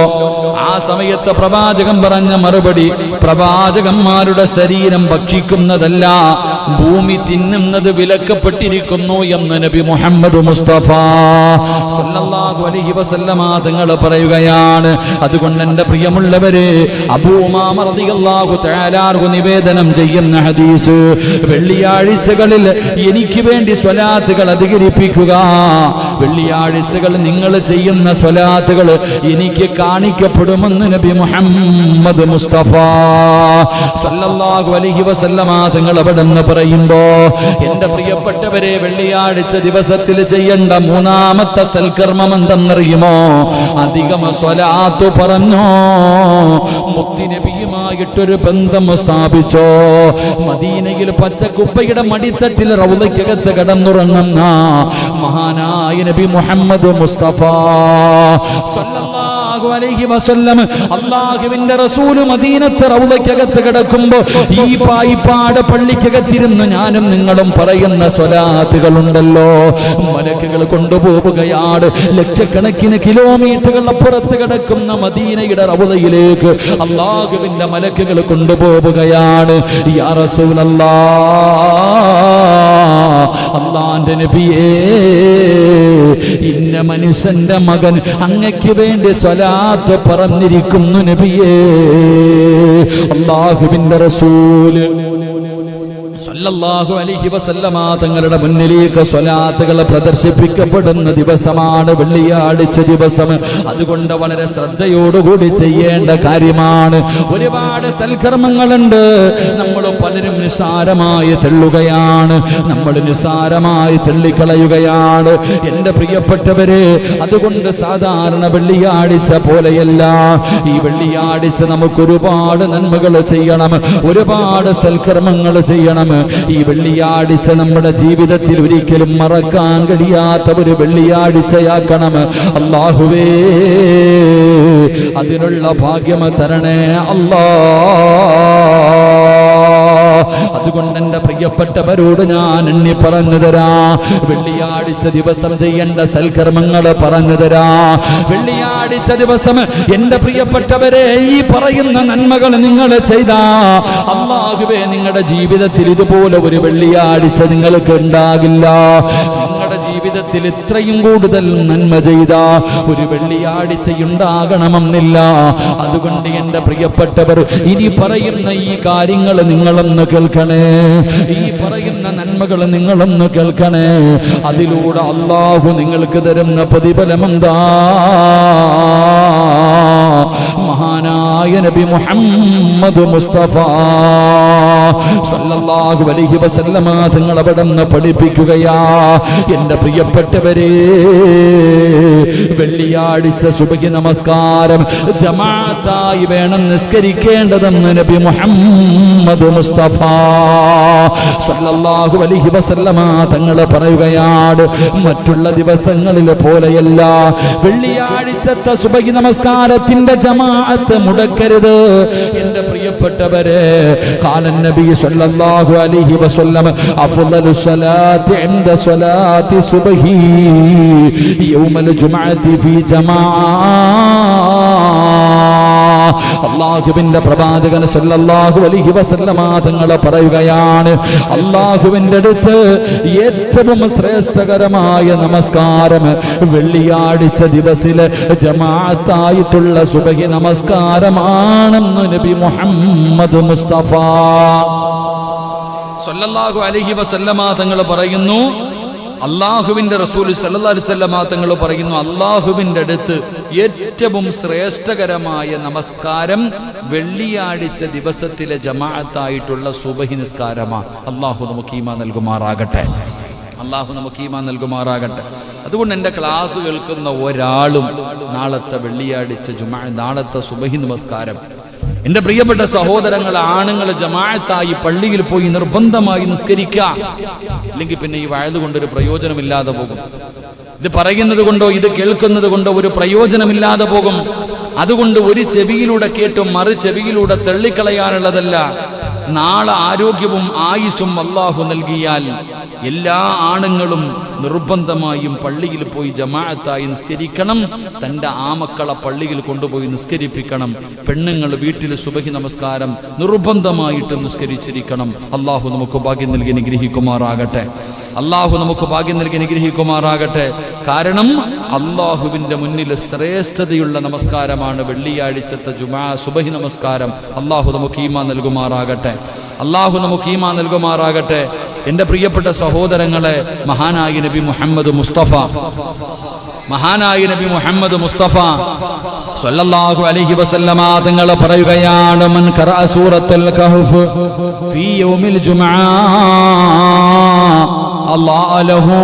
ആ സമയത്ത് പ്രവാചകൻ പറഞ്ഞ മറുപടി, പ്രവാചകന്മാരുടെ ശരീരം ഭക്ഷിക്കുന്നതല്ല, ഭൂമി തിന്നുന്നത് വിലക്കപ്പെട്ടിരിക്കുന്നു എന്ന് നബി മുഹമ്മദ് മുസ്തഫ സല്ലല്ലാഹു അലൈഹി വസല്ലമ തങ്ങൾ പറയുകയാണ്. അതുകൊണ്ട് എന്റെ പ്രിയമുള്ളവരെ, അബൂ ഉമാമ റളിയല്ലാഹു തആല അൻഹു നിവേദനം ചെയ്യുന്ന ഹദീസ്, വെള്ളിയാഴ്ചകളിൽ എനിക്ക് വേണ്ടി സ്വലാത്തുകൾ അധികരിപ്പിക്കുക. വെള്ളിയാഴ്ചകൾ നിങ്ങൾ ചെയ്യുന്ന സ്വലാത്തുകൾ എനിക്ക് കാണിക്കപ്പെടുമെന്ന് നബി മുഹമ്മദ് മുസ്തഫ സല്ലല്ലാഹു അലൈഹി വസല്ലമ തങ്ങൾ അവിടെ നിന്ന് പറയുമ്പോ, എന്റെ പ്രിയപ്പെട്ടവരെ, വെള്ളിയാഴ്ച ദിവസത്തിൽ ചെയ്യേണ്ട മൂന്നാമത്തെ സൽക്കർമ്മം എന്തെന്നറിയുമോ? അധികം സ്വലാത്ത് പറഞ്ഞോ. മുത്തുനബിയുമായിട്ടൊരു ബന്ധം സ്ഥാപിച്ചോ. മദീനയിൽ പച്ചക്കുപ്പയുടെ മടിത്തട്ടിൽ റൗളയ്ക്കകത്ത് കിടന്നുറങ്ങുന്ന മഹാനായ നബി മുഹമ്മദ് മുസ്തഫ സല്ലല്ലാഹു അലൈഹി വസല്ലം, അല്ലാഹുവിന്റെ റസൂൽ മദീനത്തെ റൗളയ്ക്കകത്ത് കിടക്കുമ്പോ ഈ പായിപ്പാട് പള്ളിക്കകത്തിരുന്ന് ഞാനും നിങ്ങളും പറയുന്ന സ്വലാത്തുകളുണ്ടല്ലോ, മലക്കുകൾ കൊണ്ടുപോവുകയാണ്. ലക്ഷക്കണക്കിന് കിലോമീറ്ററുകൾ അപ്പുറത്ത് കിടക്കുന്ന മദീനയുടെ റൗളയിലേക്ക് അല്ലാഹുവിന്റെ മലക്കുകൾ കൊണ്ടുപോവുകയാണ്. യാ റസൂലല്ലാഹ്, അല്ലാഹുവിന്റെ നബിയേ, ഇന്ന മനുഷ്യന്റെ മകൻ അങ്ങയ്ക്ക് വേണ്ടി സ്വലാത്ത് പറഞ്ഞിരിക്കുന്നു നബിയേ. അല്ലാഹുവിന്റെ റസൂല് സല്ലല്ലാഹു അലൈഹി വസല്ലമ തങ്ങളുടെ മുന്നിലേക്ക് സ്വലാത്തുകൾ പ്രദർശിപ്പിക്കപ്പെടുന്ന ദിവസമാണ് വെള്ളിയാഴ്ച ദിവസം. അതുകൊണ്ട് വളരെ ശ്രദ്ധയോടുകൂടി ചെയ്യേണ്ട കാര്യമാണ്. ഒരുപാട് സൽക്കർമ്മങ്ങളുണ്ട്, നമ്മൾ പലരും നിസ്സാരമായി തള്ളുകയാണ്, നമ്മൾ നിസ്സാരമായി തള്ളിക്കളയുകയാണ്. എന്റെ പ്രിയപ്പെട്ടവരെ, അതുകൊണ്ട് സാധാരണ വെള്ളിയാഴ്ച പോലെയല്ല, ഈ വെള്ളിയാഴ്ച നമുക്ക് ഒരുപാട് നന്മകൾ ചെയ്യണം, ഒരുപാട് സൽക്കർമ്മങ്ങൾ ചെയ്യണം. ഈ വെള്ളിയാഴ്ച നമ്മുടെ ജീവിതത്തിൽ ഒരിക്കലും മറക്കാൻ കഴിയാത്ത ഒരു വെള്ളിയാഴ്ചയാക്കണം. അല്ലാഹുവേ, അതിനുള്ള ഭാഗ്യം തരണേ അല്ലാഹ്. അതുകൊണ്ട് എൻ്റെ പ്രിയപ്പെട്ടവരോട് ഞാൻ എണ്ണി പറഞ്ഞു തരാ. വെള്ളിയാഴ്ച ദിവസം ചെയ്യേണ്ട സൽക്കർമ്മങ്ങൾ പറഞ്ഞു തരാ. വെള്ളിയാഴ്ച ദിവസം എന്റെ പ്രിയപ്പെട്ടവരെ ഈ പറയുന്ന നന്മകൾ നിങ്ങൾ ചെയ്താ അല്ലാഹുവേ നിങ്ങളുടെ ജീവിതത്തിൽ ഇതുപോലെ ഒരു വെള്ളിയാഴ്ച നിങ്ങൾക്ക് ഉണ്ടാകില്ല. നിങ്ങളുടെ ജീവിതത്തിൽ ഇത്രയും കൂടുതൽ നന്മ ചെയ്ത ഒരു വെള്ളിയാഴ്ച ഉണ്ടാകണമെന്നില്ല. അതുകൊണ്ട് എന്റെ പ്രിയപ്പെട്ടവർ ഇനി പറയുന്ന ഈ കാര്യങ്ങൾ നിങ്ങളൊന്ന് കേൾക്കണേ. ഈ പറയുന്ന നന്മകൾ നിങ്ങളൊന്ന് കേൾക്കണേ. അതിലൂടെ അല്ലാഹു നിങ്ങൾക്ക് തരുന്ന പ്രതിഫലം എന്താ? മഹാനായ നബി മുഹമ്മദ് മുസ്തഫ സല്ലല്ലാഹു അലൈഹി വസല്ലമ തങ്ങൾ അവിടുന്ന് പഠിപ്പിക്കുകയാ. എന്റെ പ്രിയപ്പെട്ടവരെ, വെള്ളിയാഴ്ച സുബഹി നമസ്കാരം ജമാഅത്തായി വേണം നിസ്കരിക്കേണ്ടതെന്ന് നബി മുഹമ്മദ് മുസ്തഫ സല്ലല്ലാഹു അലൈഹി വസല്ലമ തങ്ങൾ പറയുകയാണ്. മറ്റുള്ള ദിവസങ്ങളിലെ പോലെയല്ല, വെള്ളിയാഴ്ചത്തെ സുബഹി നമസ്കാരത്തിന്റെ ജമാഅത്ത് മുടക്കരുത്. എന്റെ പ്രിയപ്പെട്ടവരെ, ഖാലൻ നബി സല്ലല്ലാഹു അലൈഹി വസല്ലം അഫ്ളലു സ്വലാത്തി ഇൻദ സ്വലാത്തി സുബ്ഹി യൗമൽ ജുമുഅത്തി ഫീ ജമാഅ. അല്ലാഹുവിന്റെ പ്രവാചകൻ സല്ലല്ലാഹു അലൈഹി വസല്ലമ തങ്ങൾ പറയുകയാണ്, അല്ലാഹുവിന്റെ അടുത്ത് ഏറ്റവും ശ്രേഷ്ഠകരമായ നമസ്കാരം വെള്ളിയാഴ്ച ദിവസത്തിലെ ജമാഅത്തായിട്ടുള്ള സുബഹി നമസ്കാരമാണെന്ന് നബി മുഹമ്മദ് മുസ്തഫ സല്ലല്ലാഹു അലൈഹി വസല്ലമ തങ്ങൾ പറയുന്നു. അല്ലാഹുവിന്റെ റസൂൽ സല്ലല്ലാഹു അലൈഹി വസല്ലമ തങ്ങൾ പറയുന്നു, അല്ലാഹുവിന്റെ അടുത്ത് ഏറ്റവും ശ്രേഷ്ഠകരമായ നമസ്കാരം വെള്ളിയാഴ്ച ദിവസത്തിലെ ജമാഅത്തായിട്ടുള്ള സുബഹി നിസ്കാരമാണ്. അല്ലാഹു നമുക്ക് ഈമാൻ നൽകുമാറാകട്ടെ. അല്ലാഹു നമുക്ക് ഈമാൻ നൽകുമാറാകട്ടെ. അതുകൊണ്ട് എൻ്റെ ക്ലാസ് കേൾക്കുന്ന ഒരാളും നാളത്തെ വെള്ളിയാഴ്ച നാളത്തെ സുബഹി നമസ്കാരം എന്റെ പ്രിയപ്പെട്ട സഹോദരങ്ങൾ, ആണുങ്ങൾ ജമാഅത്തായി പള്ളിയിൽ പോയി നിർബന്ധമായി നിസ്കരിക്കുക. അല്ലെങ്കിൽ പിന്നെ ഈ വഅദ് കൊണ്ടൊരു പ്രയോജനമില്ലാതെ പോകും. ഇത് പറയുന്നത് കൊണ്ടോ ഇത് കേൾക്കുന്നത് കൊണ്ടോ ഒരു പ്രയോജനമില്ലാതെ പോകും. അതുകൊണ്ട് ഒരു ചെവിയിലൂടെ കേട്ടും മറു ചെവിയിലൂടെ തള്ളിക്കളയാനുള്ളതല്ല. നാളെ ആരോഗ്യവും ആയുസ്സും അല്ലാഹു നൽകിയാൽ എല്ലാ ആണുങ്ങളും നിർബന്ധമായും പള്ളിയിൽ പോയി ജമാഅത്തായി നിസ്കരിക്കണം. തൻ്റെ ആമക്കളെ പള്ളിയിൽ കൊണ്ടുപോയി നിസ്കരിപ്പിക്കണം. പെണ്ണുങ്ങൾ വീട്ടിൽ സുബഹി നമസ്കാരം നിർബന്ധമായിട്ട് നിസ്കരിച്ചിരിക്കണം. അല്ലാഹു നമുക്ക് ഭാഗ്യം നൽകി അനുഗ്രഹിക്കുമാറാകട്ടെ. അല്ലാഹു നമുക്ക് ഭാഗ്യം നൽകി അനുഗ്രഹിക്കുമാറാകട്ടെ. കാരണം അല്ലാഹുവിന്റെ മുന്നിൽ ശ്രേഷ്ഠതയുള്ള നമസ്കാരമാണ് വെള്ളിയാഴ്ചത്തെ സുബഹി നമസ്കാരം. അല്ലാഹു നമുക്ക് ഈമാൻ നൽകുമാറാകട്ടെ. അല്ലാഹു നമുക്ക് ഈമാൻ നൽകുമാറാകട്ടെ. എൻ്റെ പ്രിയപ്പെട്ട സഹോദരങ്ങളെ, മഹാനായ നബി മുഹമ്മദ് മുസ്തഫ സല്ലല്ലാഹു അലൈഹി വസല്ലമ തങ്ങൾ പറയുകയാണ്, മൻ ഖറഅ സൂറത്തുൽ കഹ്ഫ് ഫീ യൗമിൽ ജുമുഅ അല്ലാഹു ലഹു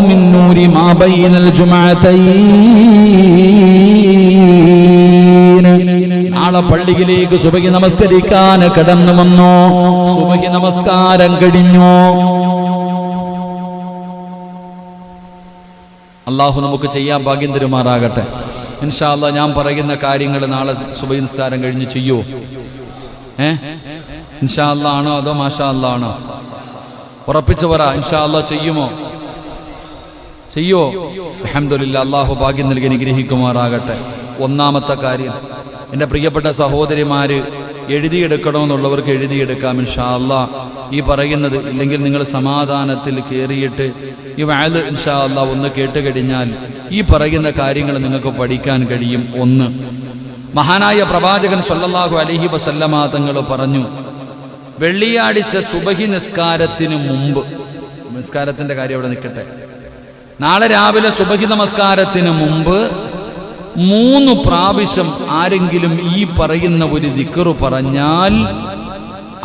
മിൻ നൂരി മാ ബൈനൽ ജുമുഅതൈൻ. നാളെ പള്ളിയിലേക്ക് സുബഹി നമസ്കരിക്കാൻ കടന്നു വന്നു. സുബഹി നമസ്കാരം കഴിഞ്ഞു. അല്ലാഹു നമുക്ക് ചെയ്യാൻ ഭാഗ്യം തരുമാറാകട്ടെ. ഇൻഷാ അല്ലാഹ് ഞാൻ പറയുന്ന കാര്യങ്ങൾ നാളെ സുബഹി നിസ്കാരം കഴിഞ്ഞ് ചെയ്യോ? ഇൻഷാ അല്ലാഹ് ആണോ അതോ മാഷാ അല്ലാഹ് ആണോ? ഉറപ്പിച്ചു പറ. ഇൻഷാ അല്ലാഹ് ചെയ്യുമോ? ചെയ്യോ? അൽഹംദുലില്ലാഹ്. അല്ലാഹു ഭാഗ്യം നൽകി അനുഗ്രഹിക്കുമാറാകട്ടെ. ഒന്നാമത്തെ കാര്യം, എൻ്റെ പ്രിയപ്പെട്ട സഹോദരിമാര് എഴുതിയെടുക്കണമെന്നുള്ളവർക്ക് എഴുതിയെടുക്കാം ഇൻഷാ അല്ലാഹ്. ഈ പറയുന്നത് ഇല്ലെങ്കിൽ നിങ്ങൾ സമാധാനത്തിൽ കയറിയിട്ട് ഈ വഅദ് ഇൻഷാ അല്ലാഹ് ഒന്ന് കേട്ടുകഴിഞ്ഞാൽ ഈ പറയുന്ന കാര്യങ്ങൾ നിങ്ങൾക്ക് പഠിക്കാൻ കഴിയും. ഒന്ന്, മഹാനായ പ്രവാചകൻ സല്ലല്ലാഹു അലൈഹി വസല്ലമ തങ്ങൾ പറഞ്ഞു, വെള്ളിയാഴ്ച സുബഹി നിസ്കാരത്തിന് മുമ്പ്, നിസ്കാരത്തിന്റെ കാര്യം അവിടെ നിൽക്കട്ടെ, നാളെ രാവിലെ സുബഹി നമസ്കാരത്തിന് മുമ്പ് 3 പ്രാവശ്യം ആരെങ്കിലും ഈ പറയുന്ന ഒരു ദിക്റ് പറഞ്ഞാൽ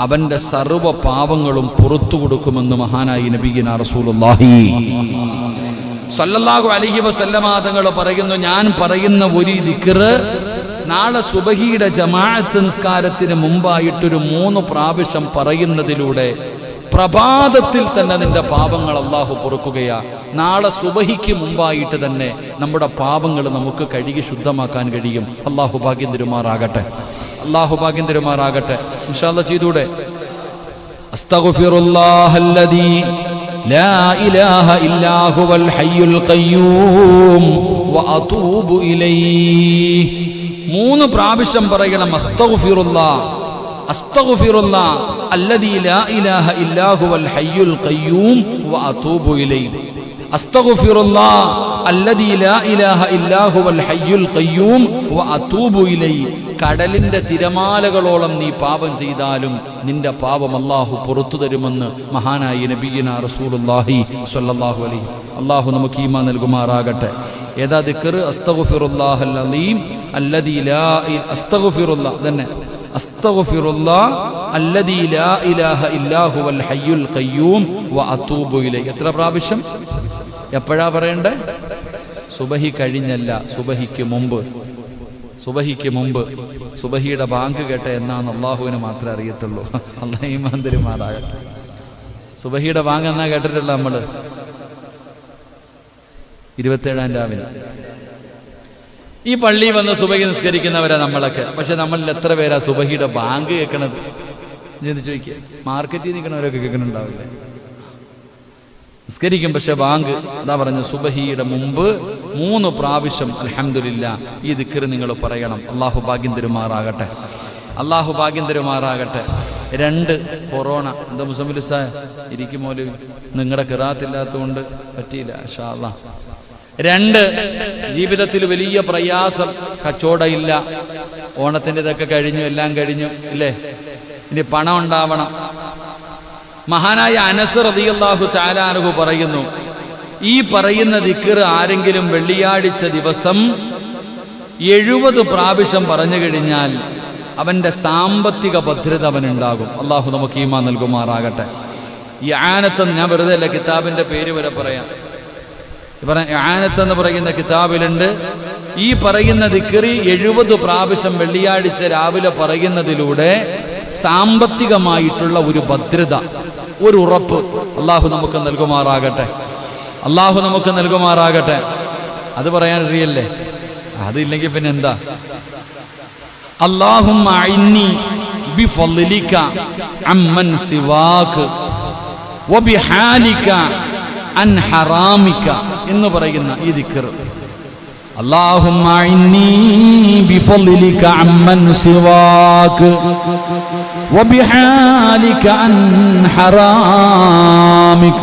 അവന്റെ സർവ്വ പാപങ്ങളും പുറത്തു കൊടുക്കുമെന്ന് മഹാനായ നബിയിന റസൂലുള്ളാഹി സല്ലല്ലാഹു അലൈഹി വസല്ലമ തങ്ങൾ പറയുന്നു, ഞാൻ പറയുന്ന ഒരു ദിക്റ് നാളെ സുബഹിയുടെ ജമാഅത്ത് നിസ്കാരത്തിന് മുമ്പായിട്ടൊരു 3 പ്രാവശ്യം പറയുന്നതിലൂടെ പ്രഭാതത്തിൽ തന്നെ നിന്റെ പാപങ്ങൾ അല്ലാഹു പൊറുക്കുകയാ. നാളെ സുബഹിക്ക് മുമ്പായിട്ട് തന്നെ നമ്മുടെ പാപങ്ങൾ നമുക്ക് കഴുകി ശുദ്ധമാക്കാൻ കഴിയും. അല്ലാഹു ഭാഗ്യം തരുമാറാകട്ടെ. അല്ലാഹു ഭാഗ്യം തരുമാറാകട്ടെ. ഇൻഷാ അല്ലാഹ് ചെയ്തൂടെ? അസ്തഗ്ഫിറുല്ലാഹല്ലദീ ലാ ഇലാഹ ഇല്ലാ ഹുവൽ ഹയ്യുൽ ഖയ്യൂം വഅതൂബു ഇലൈഹി. 3 പ്രാവശ്യം പറയണം. അസ്തഗ്ഫിറുല്ലാഹ് അസ്തഗ്ഫിറുല്ലാഹ് അല്ലദീ ലാ ഇലാഹ ഇല്ലാ ഹുവൽ ഹയ്യുൽ ഖയ്യൂം വഅതൂബു ഇലൈഹി. അസ്തഗ്ഫിറുല്ലാഹ് അല്ലദീ ലാ ഇലാഹ ഇല്ലാ ഹുവൽ ഹയ്യുൽ ഖയ്യൂം വഅതൂബു ഇലൈഹി. കടലിന്റെ തിരമാലകളോളം നീ പാപം ചെയ്താലും നിന്റെ പാപം അല്ലാഹു പുറത്തു തരുമെന്ന് മഹാനായ നബിയിന റസൂലുള്ളാഹി സ്വല്ലല്ലാഹു അലൈഹി. അല്ലാഹു നമുക്ക് ഈമാൻ നൽകുമാറാകട്ടെ. ഏതാ ദിക്ർ? അസ്തഗ്ഫിറുല്ലാഹൽ അലീം അല്ലദീ ലാ അസ്തഗ്ഫിറുല്ലാഹ് തന്നെ അസ്തഗ്ഫിറുല്ലാഹ് അല്ലദീ ലാ ഇലാഹ ഇല്ലാ ഹുവൽ ഹയ്യുൽ ഖയ്യൂം വഅതൂബു ഇലൈഹി. എത്ര പ്രാവശ്യം? എപ്പോഴാ പറയണ്ടേ? സുബഹി കഴിഞ്ഞല്ല, സുബഹിക്ക് മുമ്പ്. സുബഹിക്ക് മുമ്പ്. സുബഹിയുടെ ബാങ്ക് കേട്ട എന്നാന്ന് അള്ളാഹുവിന് മാത്രമേ അറിയത്തുള്ളൂ. അല്ലാഹു ഈമാൻ തരുമാറാകട്ടെ. സുബഹിയുടെ ബാങ്ക് എന്നാ കേട്ടിട്ടുള്ള നമ്മള് 27-ാം രാവിലെ ഈ പള്ളി വന്ന് സുബഹി നിസ്കരിക്കുന്നവരാ നമ്മളൊക്കെ. പക്ഷെ നമ്മളിൽ എത്ര പേരാ സുബഹിയുടെ ബാങ്ക് കേൾക്കണത്? ചിന്തിച്ചു ചോദിക്കുക. മാർക്കറ്റിൽ നിൽക്കണവരൊക്കെ കേൾക്കണുണ്ടാവില്ലേ? നിസ്കരിക്കും, പക്ഷെ ബാങ്ക്. അതാ പറഞ്ഞു, സുബഹിയുടെ മുമ്പ് 3 പ്രാവശ്യം അൽഹംദുലില്ലാഹ് ഈ ദിക്ർ നിങ്ങൾ പറയണം. അള്ളാഹു ഭാഗ്യം തരുമാറാകട്ടെ. അള്ളാഹു ഭാഗ്യം തരുമാറാകട്ടെ. 2 കൊറോണ. എന്താ മുസമ്മിൽ ഉസ്താദ് ഇരിക്കുമോല്? നിങ്ങളുടെ ഖിറാഅത്തില്ലാത്തതുകൊണ്ട് പറ്റിയില്ല. ഇൻഷാ അല്ലാഹ്. 2 ജീവിതത്തിൽ വലിയ പ്രയാസം. കച്ചവടം ഇല്ല. ഓണത്തിന്റെ ഇതൊക്കെ കഴിഞ്ഞു, എല്ലാം കഴിഞ്ഞു ഇല്ലേ? ഇനി പണം ഉണ്ടാവണം. മഹാനായ അനസ് റളിയല്ലാഹു തആല അൻഹു പറയുന്നു, ഈ പറയുന്ന ദിക്ർ ആരെങ്കിലും വെള്ളിയാഴ്ച ദിവസം 70 പ്രാവശ്യം പറഞ്ഞു കഴിഞ്ഞാൽ അവന്റെ സാമ്പത്തിക ഭദ്രത അവനുണ്ടാകും. അള്ളാഹു നമുക്ക് ഈമാൻ നൽകുമാറാകട്ടെ. ഈ ആനത്ത്, ഞാൻ വെറുതെ അല്ല കിതാബിന്റെ പേര് വരെ പറയാം. ആനത്ത് എന്ന് പറയുന്ന കിതാബിലുണ്ട്. ഈ പറയുന്ന ദിക്ർ 70 പ്രാവശ്യം വെള്ളിയാഴ്ച രാവിലെ പറയുന്നതിലൂടെ സാമ്പത്തികമായിട്ടുള്ള ഒരു ഭദ്രത, ഒരു ഉറപ്പ് അള്ളാഹു നമുക്ക് നൽകുമാറാകട്ടെ. അള്ളാഹു നമുക്ക് നൽകുമാറാകട്ടെ. അത് പറയാൻ അറിയല്ലേ? അതില്ലെങ്കിൽ പിന്നെ എന്താ? അല്ലാഹുമ്മ അഇന്നി ബിഫളിക അമ്മൻ സിവാക വബിഹാലിക അൻ ഹറാമിക എന്ന് പറയുന്ന ഈ ദിക്ർ. അല്ലാഹുമ്മ അഇന്നി ബിഫളിക അമ്മൻ സിവാക വബിഹാലിക അൻ ഹറാമിക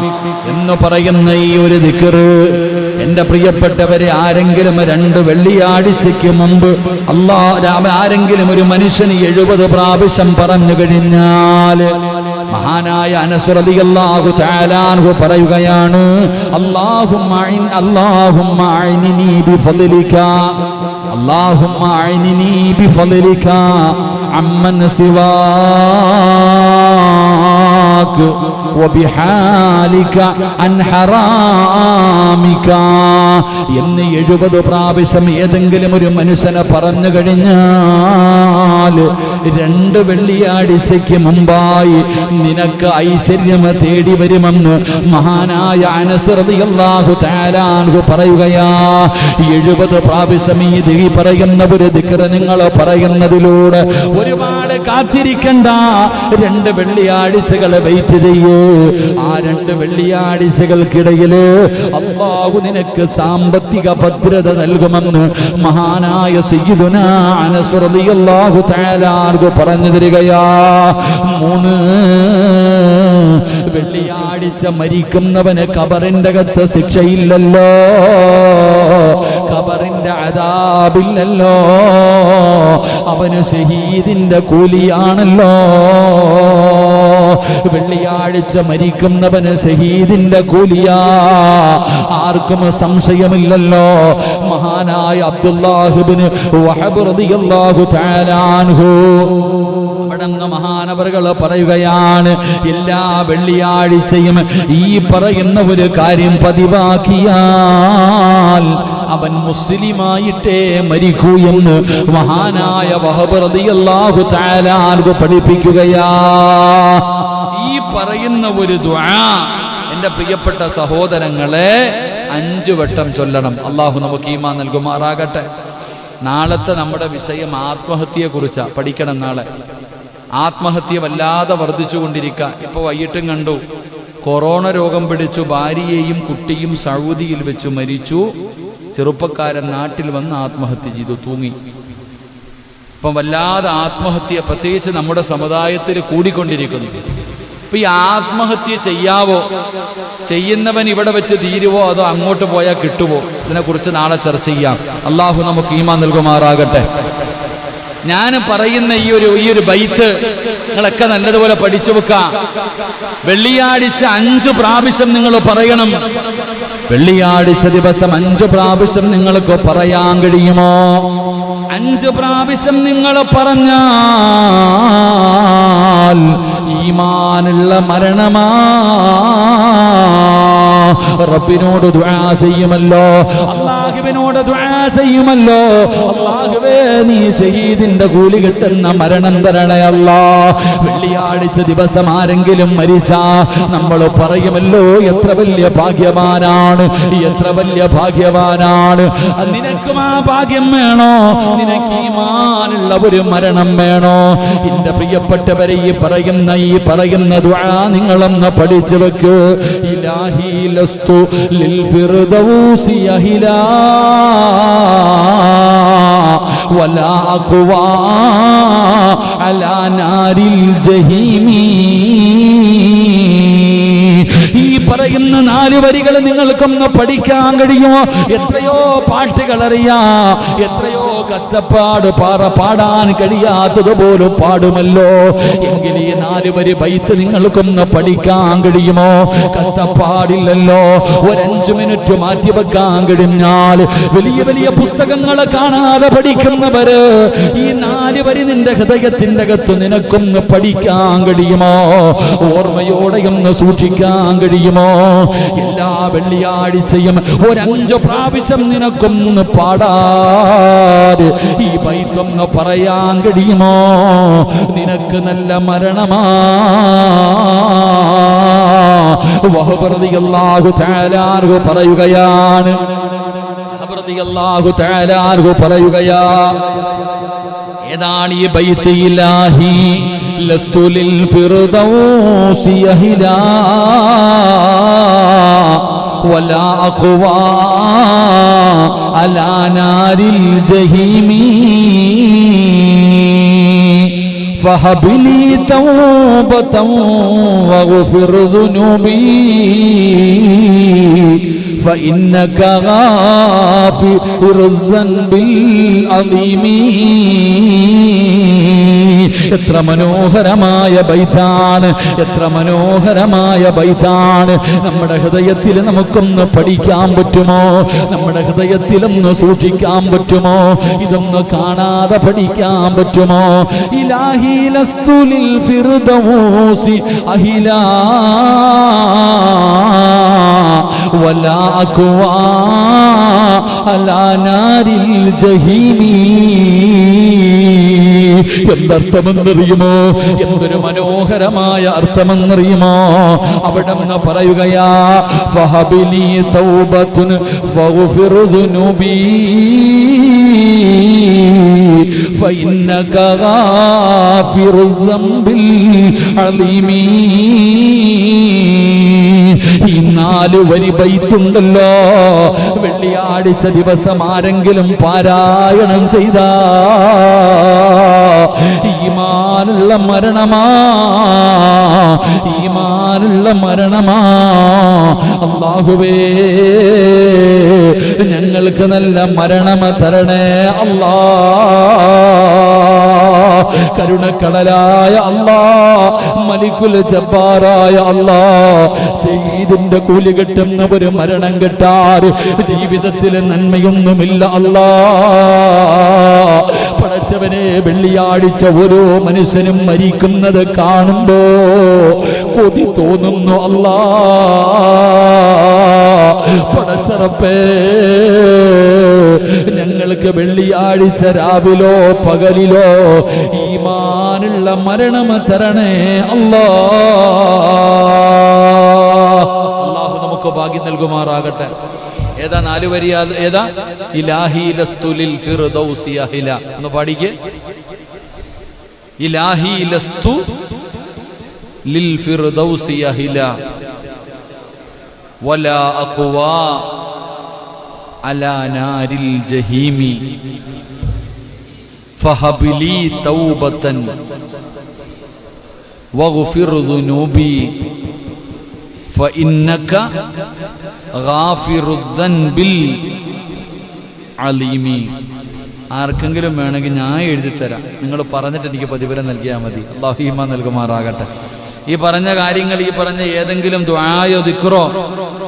എന്ന് പറയുന്ന ഈ ഒരു ദിക്ർ എന്റെ പ്രിയപ്പെട്ടവരെ, ആരെങ്കിലും 2 വെള്ളിയാഴ്ചയ്ക്ക് മുമ്പ് ആരെങ്കിലും ഒരു മനുഷ്യന് 70 പ്രാവശ്യം പറഞ്ഞു കഴിഞ്ഞാൽ, മഹാനായ അനസ് റളിയല്ലാഹു തആല അൻഹു പറയുകയാണ്, അല്ലാഹുമ്മ അഇന്നി ബിഫളിക അല്ലാഹുമ്മ അഇന്നി ബിഫളിക അമ്മൻ സിവാക വബിഹാലിക അൻ ഹറാമിക എന്ന് 70 പ്രാവശ്യം ഏതെങ്കിലും ഒരു മനുഷ്യനെ പറഞ്ഞു കഴിഞ്ഞാൽ 2 വെള്ളിയാഴ്ചയ്ക്ക് മുമ്പായി നിനക്ക് ഐശ്വര്യം തേടി വരുമെന്ന് മഹാനായ അനസ് റളിയല്ലാഹു തആല അൻഹു പറയുകയാ. 70 പ്രാവശ്യം ഈ പറയുന്ന ഒരു ദിക്ർ നിങ്ങൾ പറയുന്നതിലൂടെ ഒരുപാട് കാത്തിരിക്കണ്ട. 2 വെള്ളിയാഴ്ചകൾ വെയിറ്റ് ചെയ്യൂ. ആ 2 വെള്ളിയാഴ്ചകൾക്കിടയിൽ അല്ലാഹു നിനക്ക് സാമ്പത്തിക ഭദ്രത നൽകുമെന്ന് മഹാനായ സയ്യിദുനാ അനസ് റളിയല്ലാഹു തആല അൻഹു പറഞ്ഞു തരികയാ. 3 വെള്ളിയാഴ്ച മരിക്കുന്നവന് ഖബറിന്റെ അകത്ത് ശിക്ഷയില്ലല്ലോ, ഖബറിന്റെ അദാബില്ലല്ലോ, അവന് ഷഹീദിന്റെ കൂലിയാണല്ലോ. വെള്ളിയാഴ്ച മരിക്കുന്നവന് ഷഹീദിന്റെ കൂലിയാ, ആർക്കും സംശയമില്ലല്ലോ. മഹാനായ അബ്ദുല്ലാഹ് ഇബ്നു വഹബ് റളിയല്ലാഹു തആല അൻഹു അവിടങ്ങ് മഹാനവറുകൾ പറയുകയാണ്, എല്ലാ വെള്ളിയാഴ്ചയും ഈ പറയുന്ന ഒരു കാര്യം പതിവാക്കിയാൽ അവൻ മുസ്ലിമായിട്ടേ മരിക്കൂ എന്ന് മഹാനായ വഹബ് റളിയല്ലാഹു തആല അൻഹു പഠിപ്പിക്കുകയാ. ഈ പറയുന്ന ഒരു ദുആ എന്റെ പ്രിയപ്പെട്ട സഹോദരങ്ങളെ 5 വട്ടം ചൊല്ലണം. അള്ളാഹു നമുക്ക് ഈമാൻ നൽകുമാറാകട്ടെ. നാളത്തെ നമ്മുടെ വിഷയം ആത്മഹത്യയെ കുറിച്ചാ. പഠിക്കണം നാളെ. ആത്മഹത്യ വല്ലാതെ വർദ്ധിച്ചുകൊണ്ടിരിക്കുക. ഇപ്പോൾ വൈകിട്ടും കണ്ടു, കൊറോണ രോഗം പിടിച്ചു ഭാര്യയെയും കുട്ടിയും സൗദിയിൽ വെച്ച് മരിച്ചു. ചെറുപ്പക്കാരൻ നാട്ടിൽ വന്ന് ആത്മഹത്യ ചെയ്തു, തൂങ്ങി. ഇപ്പം വല്ലാതെ ആത്മഹത്യ പ്രത്യേകിച്ച് നമ്മുടെ സമുദായത്തിൽ കൂടിക്കൊണ്ടിരിക്കുന്നു. ഇപ്പം ഈ ആത്മഹത്യ ചെയ്യാവോ, ചെയ്യുന്നവൻ ഇവിടെ വെച്ച് തീരുവോ, അതോ അങ്ങോട്ട് പോയാൽ കിട്ടുവോ? ഇതിനെക്കുറിച്ച് നാളെ ചർച്ച ചെയ്യാം. അള്ളാഹു നമുക്ക് ഈമാൻ നൽകുമാറാകട്ടെ. ഞാൻ പറയുന്ന ഈ ഒരു ബൈത്ത് നിങ്ങളൊക്കെ നല്ലതുപോലെ പഠിച്ചു വെക്കാം. വെള്ളിയാഴ്ച 5 പ്രാവശ്യം നിങ്ങൾ പറയണം. വെള്ളിയാഴ്ച ദിവസം 5 പ്രാവശ്യം നിങ്ങൾക്ക് പറയാൻ കഴിയുമോ? 5 പ്രാവശ്യം നിങ്ങൾ പറഞ്ഞാൽ ഈമാനുള്ള മരണമാ. റബ്ബിനോട് ദുആ ചെയ്യുമല്ലോ, അല്ലാഹുവിനോട് ദുആ ചെയ്യുമല്ലോ, അല്ലാഹുവേ നീ ശഹീദിന്റെ കൂലി കിട്ടുന്ന മരണം തരണേ അല്ലാ. വെള്ളിയാഴ്ച ദിവസം ആരെങ്കിലും മരിച്ചാ നമ്മൾ പറയുമല്ലോ, എത്ര വലിയ ഭാഗ്യവാനാണ്, എത്ര വലിയ ഭാഗ്യവാനാണ്. നിനക്കും ആ ഭാഗ്യം വേണോ? നിനക്ക് ഈമാനുള്ള ഒരു മരണം വേണോ? എന്റെ പ്രിയപ്പെട്ടവരെ, ഈ പറയുന്ന ദുആ നിങ്ങളൊന്ന് പഠിച്ചു വെക്കൂ. ഇലാഹി ലസ്തു ലിൽ ഫിർദൗസി അഹിലാ വലാ അഖ്വാ അലാ നാരിൽ ജഹീമി. ഈ പറയുന്ന 4 വരികൾ നിങ്ങൾക്കൊന്ന് പഠിക്കാൻ കഴിയുമോ? എത്രയോ പാട്ടുകൾ അറിയാം, എത്രയോ കഷ്ടപ്പാട് പാടാൻ കഴിയാത്തതുപോലും പാടുമല്ലോ. എങ്കിൽ ഈ 4 വരി ബൈത്ത് നിങ്ങൾക്കൊന്ന് പഠിക്കാൻ കഴിയുമോ? കഷ്ടപ്പാടില്ലല്ലോ. ഒരു 5 മിനിറ്റ് മാറ്റിവെക്കാൻ കഴിഞ്ഞാൽ വലിയ വലിയ പുസ്തകങ്ങൾ കാണാതെ പഠിക്കുന്നവര് ഈ 4 വരി നിന്റെ ഹൃദയത്തിന്റെ അകത്ത് നിനക്കൊന്ന് പഠിക്കാൻ കഴിയുമോ? ഓർമ്മയോടെയൊന്ന് സൂക്ഷിക്കാൻ കഴിയുമോ? എല്ലാ വെള്ളിയാഴ്ചയും ഒരു 5 പ്രാവശ്യം നിനക്കൊന്ന് പാടാതെ ഈ ബൈത്തൊന്ന് പറയാൻ കഴിയുമോ? നിനക്ക് നല്ല മരണമാ. വഹബ് റളിയല്ലാഹു തആല അൻഹു പറയുകയാണ്, വഹബ് റളിയല്ലാഹു തആല അൻഹു പറയുകയാ, ഏതാണ് ഈ ബൈത്ത്? ഇലാഹി ലസ്തു ലിൽ ഫിർദൗസി അഹിലാ വലാ അഖ്വാ അലാ നാരിൽ ജഹീമി فهب لي توبة واغفر ذنوبي فإنك غافر الذنب العظيم. എത്ര മനോഹരമായ ബൈത്താണ്, എത്ര മനോഹരമായ ബൈത്താണ്. നമ്മുടെ ഹൃദയത്തിൽ നമുക്കൊന്ന് പഠിക്കാൻ പറ്റുമോ? നമ്മുടെ ഹൃദയത്തിലൊന്ന് സൂക്ഷിക്കാൻ പറ്റുമോ? ഇതൊന്ന് കാണാതെ പഠിക്കാൻ പറ്റുമോ? ഇലാഹി ലസ്തു ലിൽ ഫിർദൗസി അഹിലാ വലാ അഖ്വാ അലാ നാരിൽ ജഹീമി. എന്തർത്ഥമെന്നറിയുമോ? എന്തൊരു മനോഹരമായ അർത്ഥമെന്നറിയുമോ? അവിടെ നിന്ന് പറയുകയാ, ഫഹബിലി തൗബത്തുൻ ഫഗ്ഫിർ ദുനൂബി ഫഇന്നക ഗാഫിറു ദംബിൽ അലീമി. ഈ 4 വരി ബൈത്തുണ്ടല്ലോ, വെള്ളിയാഴ്ച ദിവസം ആരെങ്കിലും പാരായണം ചെയ്താ ഈമാനുള്ള മരണമാ, ഈമാനുള്ള മരണമാ. അല്ലാഹുവേ ഞങ്ങൾക്ക് നല്ല മരണം തരണേ അല്ലാ. കരുണക്കടലായ അല്ലാ, മലിക്കുൽ ജബ്ബാറായ അല്ലാ, ശഹീദിന്റെ കൂലി കിട്ടുന്ന ഒരു മരണം കിട്ടാറ് ജീവിതത്തിൽ നന്മയൊന്നുമില്ല അല്ലാ. പടച്ചവനെ, വെള്ളിയാഴ്ച ഓരോ മനുഷ്യനും മരിക്കുന്നത് കാണുമ്പോ കൊതി തോന്നുന്നു അല്ലാ. പടച്ചറപ്പേ, ഞങ്ങൾക്ക് വെള്ളിയാഴ്ച രാവിലോ പകലിലോ ഈമാനുള്ള മരണം തരണേ അല്ലാ. അല്ലാഹു നമുക്ക് ഭാഗ്യം നൽകുമാറാകട്ടെ. ഏതാ 4 വരി? ഏതാ? ഇലാഹി ലസ്തു ലിൽ ഫിർദൗസി അഹില. ഒന്ന് പാടിക്കേ. ഇലാഹി ലസ്തു ലിൽ ഫിർദൗസി അഹില വലാ അഖ്വാ അലാ നാരിൽ ജഹീമി ഫഹബിലി തൗബതൻ വഗ്ഫിർ ദുനൂബി ഫഇന്നക ഗാഫിറുദ് ദൻബിൽ അലീമി. ആർക്കെങ്കിലും വേണമെങ്കിൽ ഞാൻ എഴുതിത്തരാം, നിങ്ങൾ പറഞ്ഞിട്ട് എനിക്ക് പ്രതിഫലം നൽകിയാൽ മതി. അല്ലാഹു ഈമാൻ നൽകുമാറാകട്ടെ. ഈ പറഞ്ഞ കാര്യങ്ങൾ, ഈ പറഞ്ഞ ഏതെങ്കിലും ദുആയോ ദിക്റോ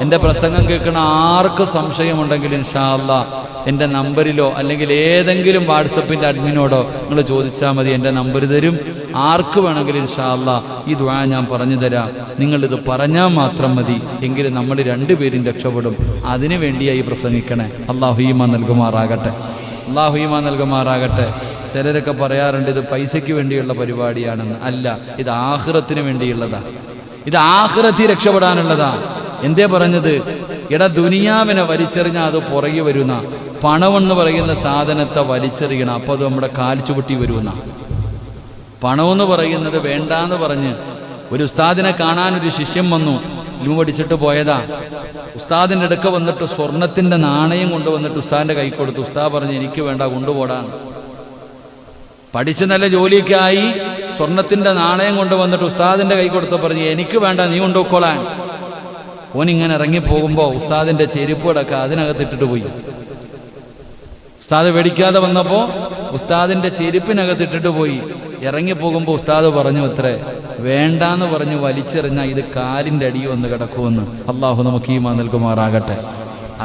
എൻ്റെ പ്രസംഗം കേൾക്കുന്ന ആർക്ക് സംശയമുണ്ടെങ്കിൽ ഇൻഷാ അല്ലാഹ് എൻ്റെ നമ്പറിലോ അല്ലെങ്കിൽ ഏതെങ്കിലും വാട്സപ്പിൻ്റെ അഡ്മിനോടോ നിങ്ങൾ ചോദിച്ചാൽ മതി. എൻ്റെ നമ്പർ തരും. ആർക്ക് വേണമെങ്കിലും ഇൻഷാ അല്ലാഹ് ഈ ദുആ ഞാൻ പറഞ്ഞു തരാം. നിങ്ങളിത് പറഞ്ഞാൽ മാത്രം മതി, എങ്കിലും നമ്മൾ രണ്ടുപേരും രക്ഷപ്പെടും. അതിനു വേണ്ടിയായി പ്രസംഗിക്കണേ. അല്ലാഹു ഈമാൻ നൽകുമാറാകട്ടെ. അല്ലാഹു ഈമാൻ നൽകുമാറാകട്ടെ. ചിലരൊക്കെ പറയാറുണ്ട് ഇത് പൈസയ്ക്ക് വേണ്ടിയുള്ള പരിപാടിയാണെന്ന്. അല്ല, ഇത് ആഖിറത്തിന് വേണ്ടിയുള്ളതാ. ഇത് ആഖിറത്തിൽ രക്ഷപ്പെടാനുള്ളതാ. എന്തേ പറഞ്ഞത്? ദുനിയാവിനെ വലിച്ചെറിഞ്ഞാൽ അത് പുറകെ വരുന്ന പണമെന്ന് പറയുന്ന സാധനത്തെ വലിച്ചെറിയണം. അപ്പോൾ അത് നമ്മുടെ കാൽ ചുവട്ടി വരുന്ന പണമെന്ന് പറയുന്നത് വേണ്ടാന്ന് പറഞ്ഞ് ഒരു ഉസ്താദിനെ കാണാനൊരു ശിഷ്യൻ വന്നു. ഇൽമു പഠിച്ചിട്ട് പോയതാ. ഉസ്താദിൻ്റെ അടുക്ക വന്നിട്ട് സ്വർണത്തിൻ്റെ നാണയം കൊണ്ടുവന്നിട്ട് ഉസ്താദിൻ്റെ കൈ കൊടുത്തു. ഉസ്താദ് പറഞ്ഞു എനിക്ക് വേണ്ട, കൊണ്ടുപോടാന്ന്. പഠിച്ച് നല്ല ജോലിക്കായി സ്വർണത്തിൻ്റെ നാണയം കൊണ്ടുവന്നിട്ട് ഉസ്താദിൻ്റെ കൈ കൊടുത്ത് പറഞ്ഞു എനിക്ക് വേണ്ട, നീ കൊണ്ടുപോയിക്കോളാൻ. ഓനിങ്ങനെ ഇറങ്ങിപ്പോകുമ്പോൾ ഉസ്താദിൻ്റെ ചെരുപ്പുകളൊക്കെ അതിനകത്തിട്ടിട്ട് പോയി. ഉസ്താദ് മേടിക്കാതെ വന്നപ്പോൾ ഉസ്താദിൻ്റെ ചെരുപ്പിനകത്തിട്ടിട്ട് പോയി. ഇറങ്ങിപ്പോകുമ്പോൾ ഉസ്താദ് പറഞ്ഞു അത്രേ, വേണ്ടാന്ന് പറഞ്ഞ് വലിച്ചെറിഞ്ഞാൽ ഇത് കാലിൻ്റെ അടി വന്ന് കിടക്കുമെന്ന്. അള്ളാഹു നമുക്ക് ഈമാൻ നൽകുമാറാകട്ടെ.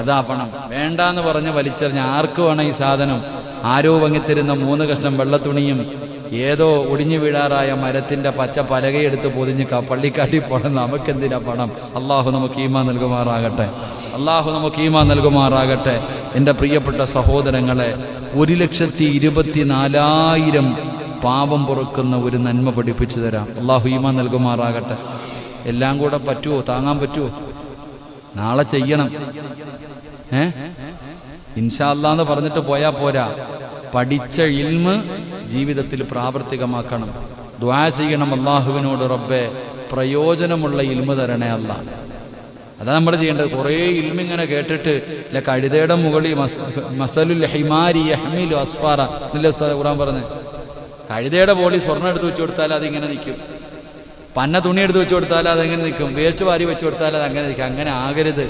അതാ പണം. വേണ്ടാന്ന് പറഞ്ഞ് വലിച്ചെറിഞ്ഞ ആർക്ക് വേണം ഈ സാധനം? ആരോ വാങ്ങിത്തരുന്ന 3 കഷ്ണം വെള്ളത്തുണിയും ഏതോ ഒടിഞ്ഞു വീഴാറായ മരത്തിൻ്റെ പച്ച പലകയെടുത്ത് പൊതിഞ്ഞ് പള്ളിക്കാട്ടി പോണം. നമുക്കെന്തിനാ പണം? അള്ളാഹു നമുക്ക് ഈമാൻ നൽകുമാറാകട്ടെ. അള്ളാഹു നമുക്ക് ഈമാൻ നൽകുമാറാകട്ടെ. എൻ്റെ പ്രിയപ്പെട്ട സഹോദരങ്ങളെ, 1,24,000 പാപം പൊറുക്കുന്ന ഒരു നന്മ പഠിപ്പിച്ചു തരാം. അള്ളാഹു ഈമാൻ നൽകുമാറാകട്ടെ. എല്ലാം കൂടെ പറ്റുമോ? താങ്ങാൻ പറ്റുമോ? നാളെ ചെയ്യണം. ഇൻഷാ അല്ലാഹ് എന്ന് പറഞ്ഞിട്ട് പോയാൽ പോരാ. പഠിച്ച ഇൽമ് ജീവിതത്തിൽ പ്രാവർത്തികമാക്കണം. ദുആ ചെയ്യണം അള്ളാഹുവിനോട്, റബ്ബേ പ്രയോജനമുള്ള ഇൽമ് തരണേ അല്ലാഹ്. അതാ നമ്മൾ ചെയ്യേണ്ടത്. കുറേ ഇൽമിങ്ങനെ കേട്ടിട്ട് കഴുതയുടെ മുകളിൽ മസലുൽ ഹിമാരി യഹ്മിലു അസ്ഫാറ എന്നല്ലേ ഉസ്താദ് ഖുർആൻ പറഞ്ഞത്. കഴുതയുടെ ബോളി സ്വർണ്ണം എടുത്ത് വെച്ച് കൊടുത്താൽ അതിങ്ങനെ നിൽക്കും. പന്ന തുണി എടുത്ത് വെച്ച് കൊടുത്താൽ അതെങ്ങനെ നിൽക്കും. വേസ്റ്റ് വാരി വെച്ച് കൊടുത്താൽ അതങ്ങനെ നിൽക്കും. അങ്ങനെ ആകരുത്.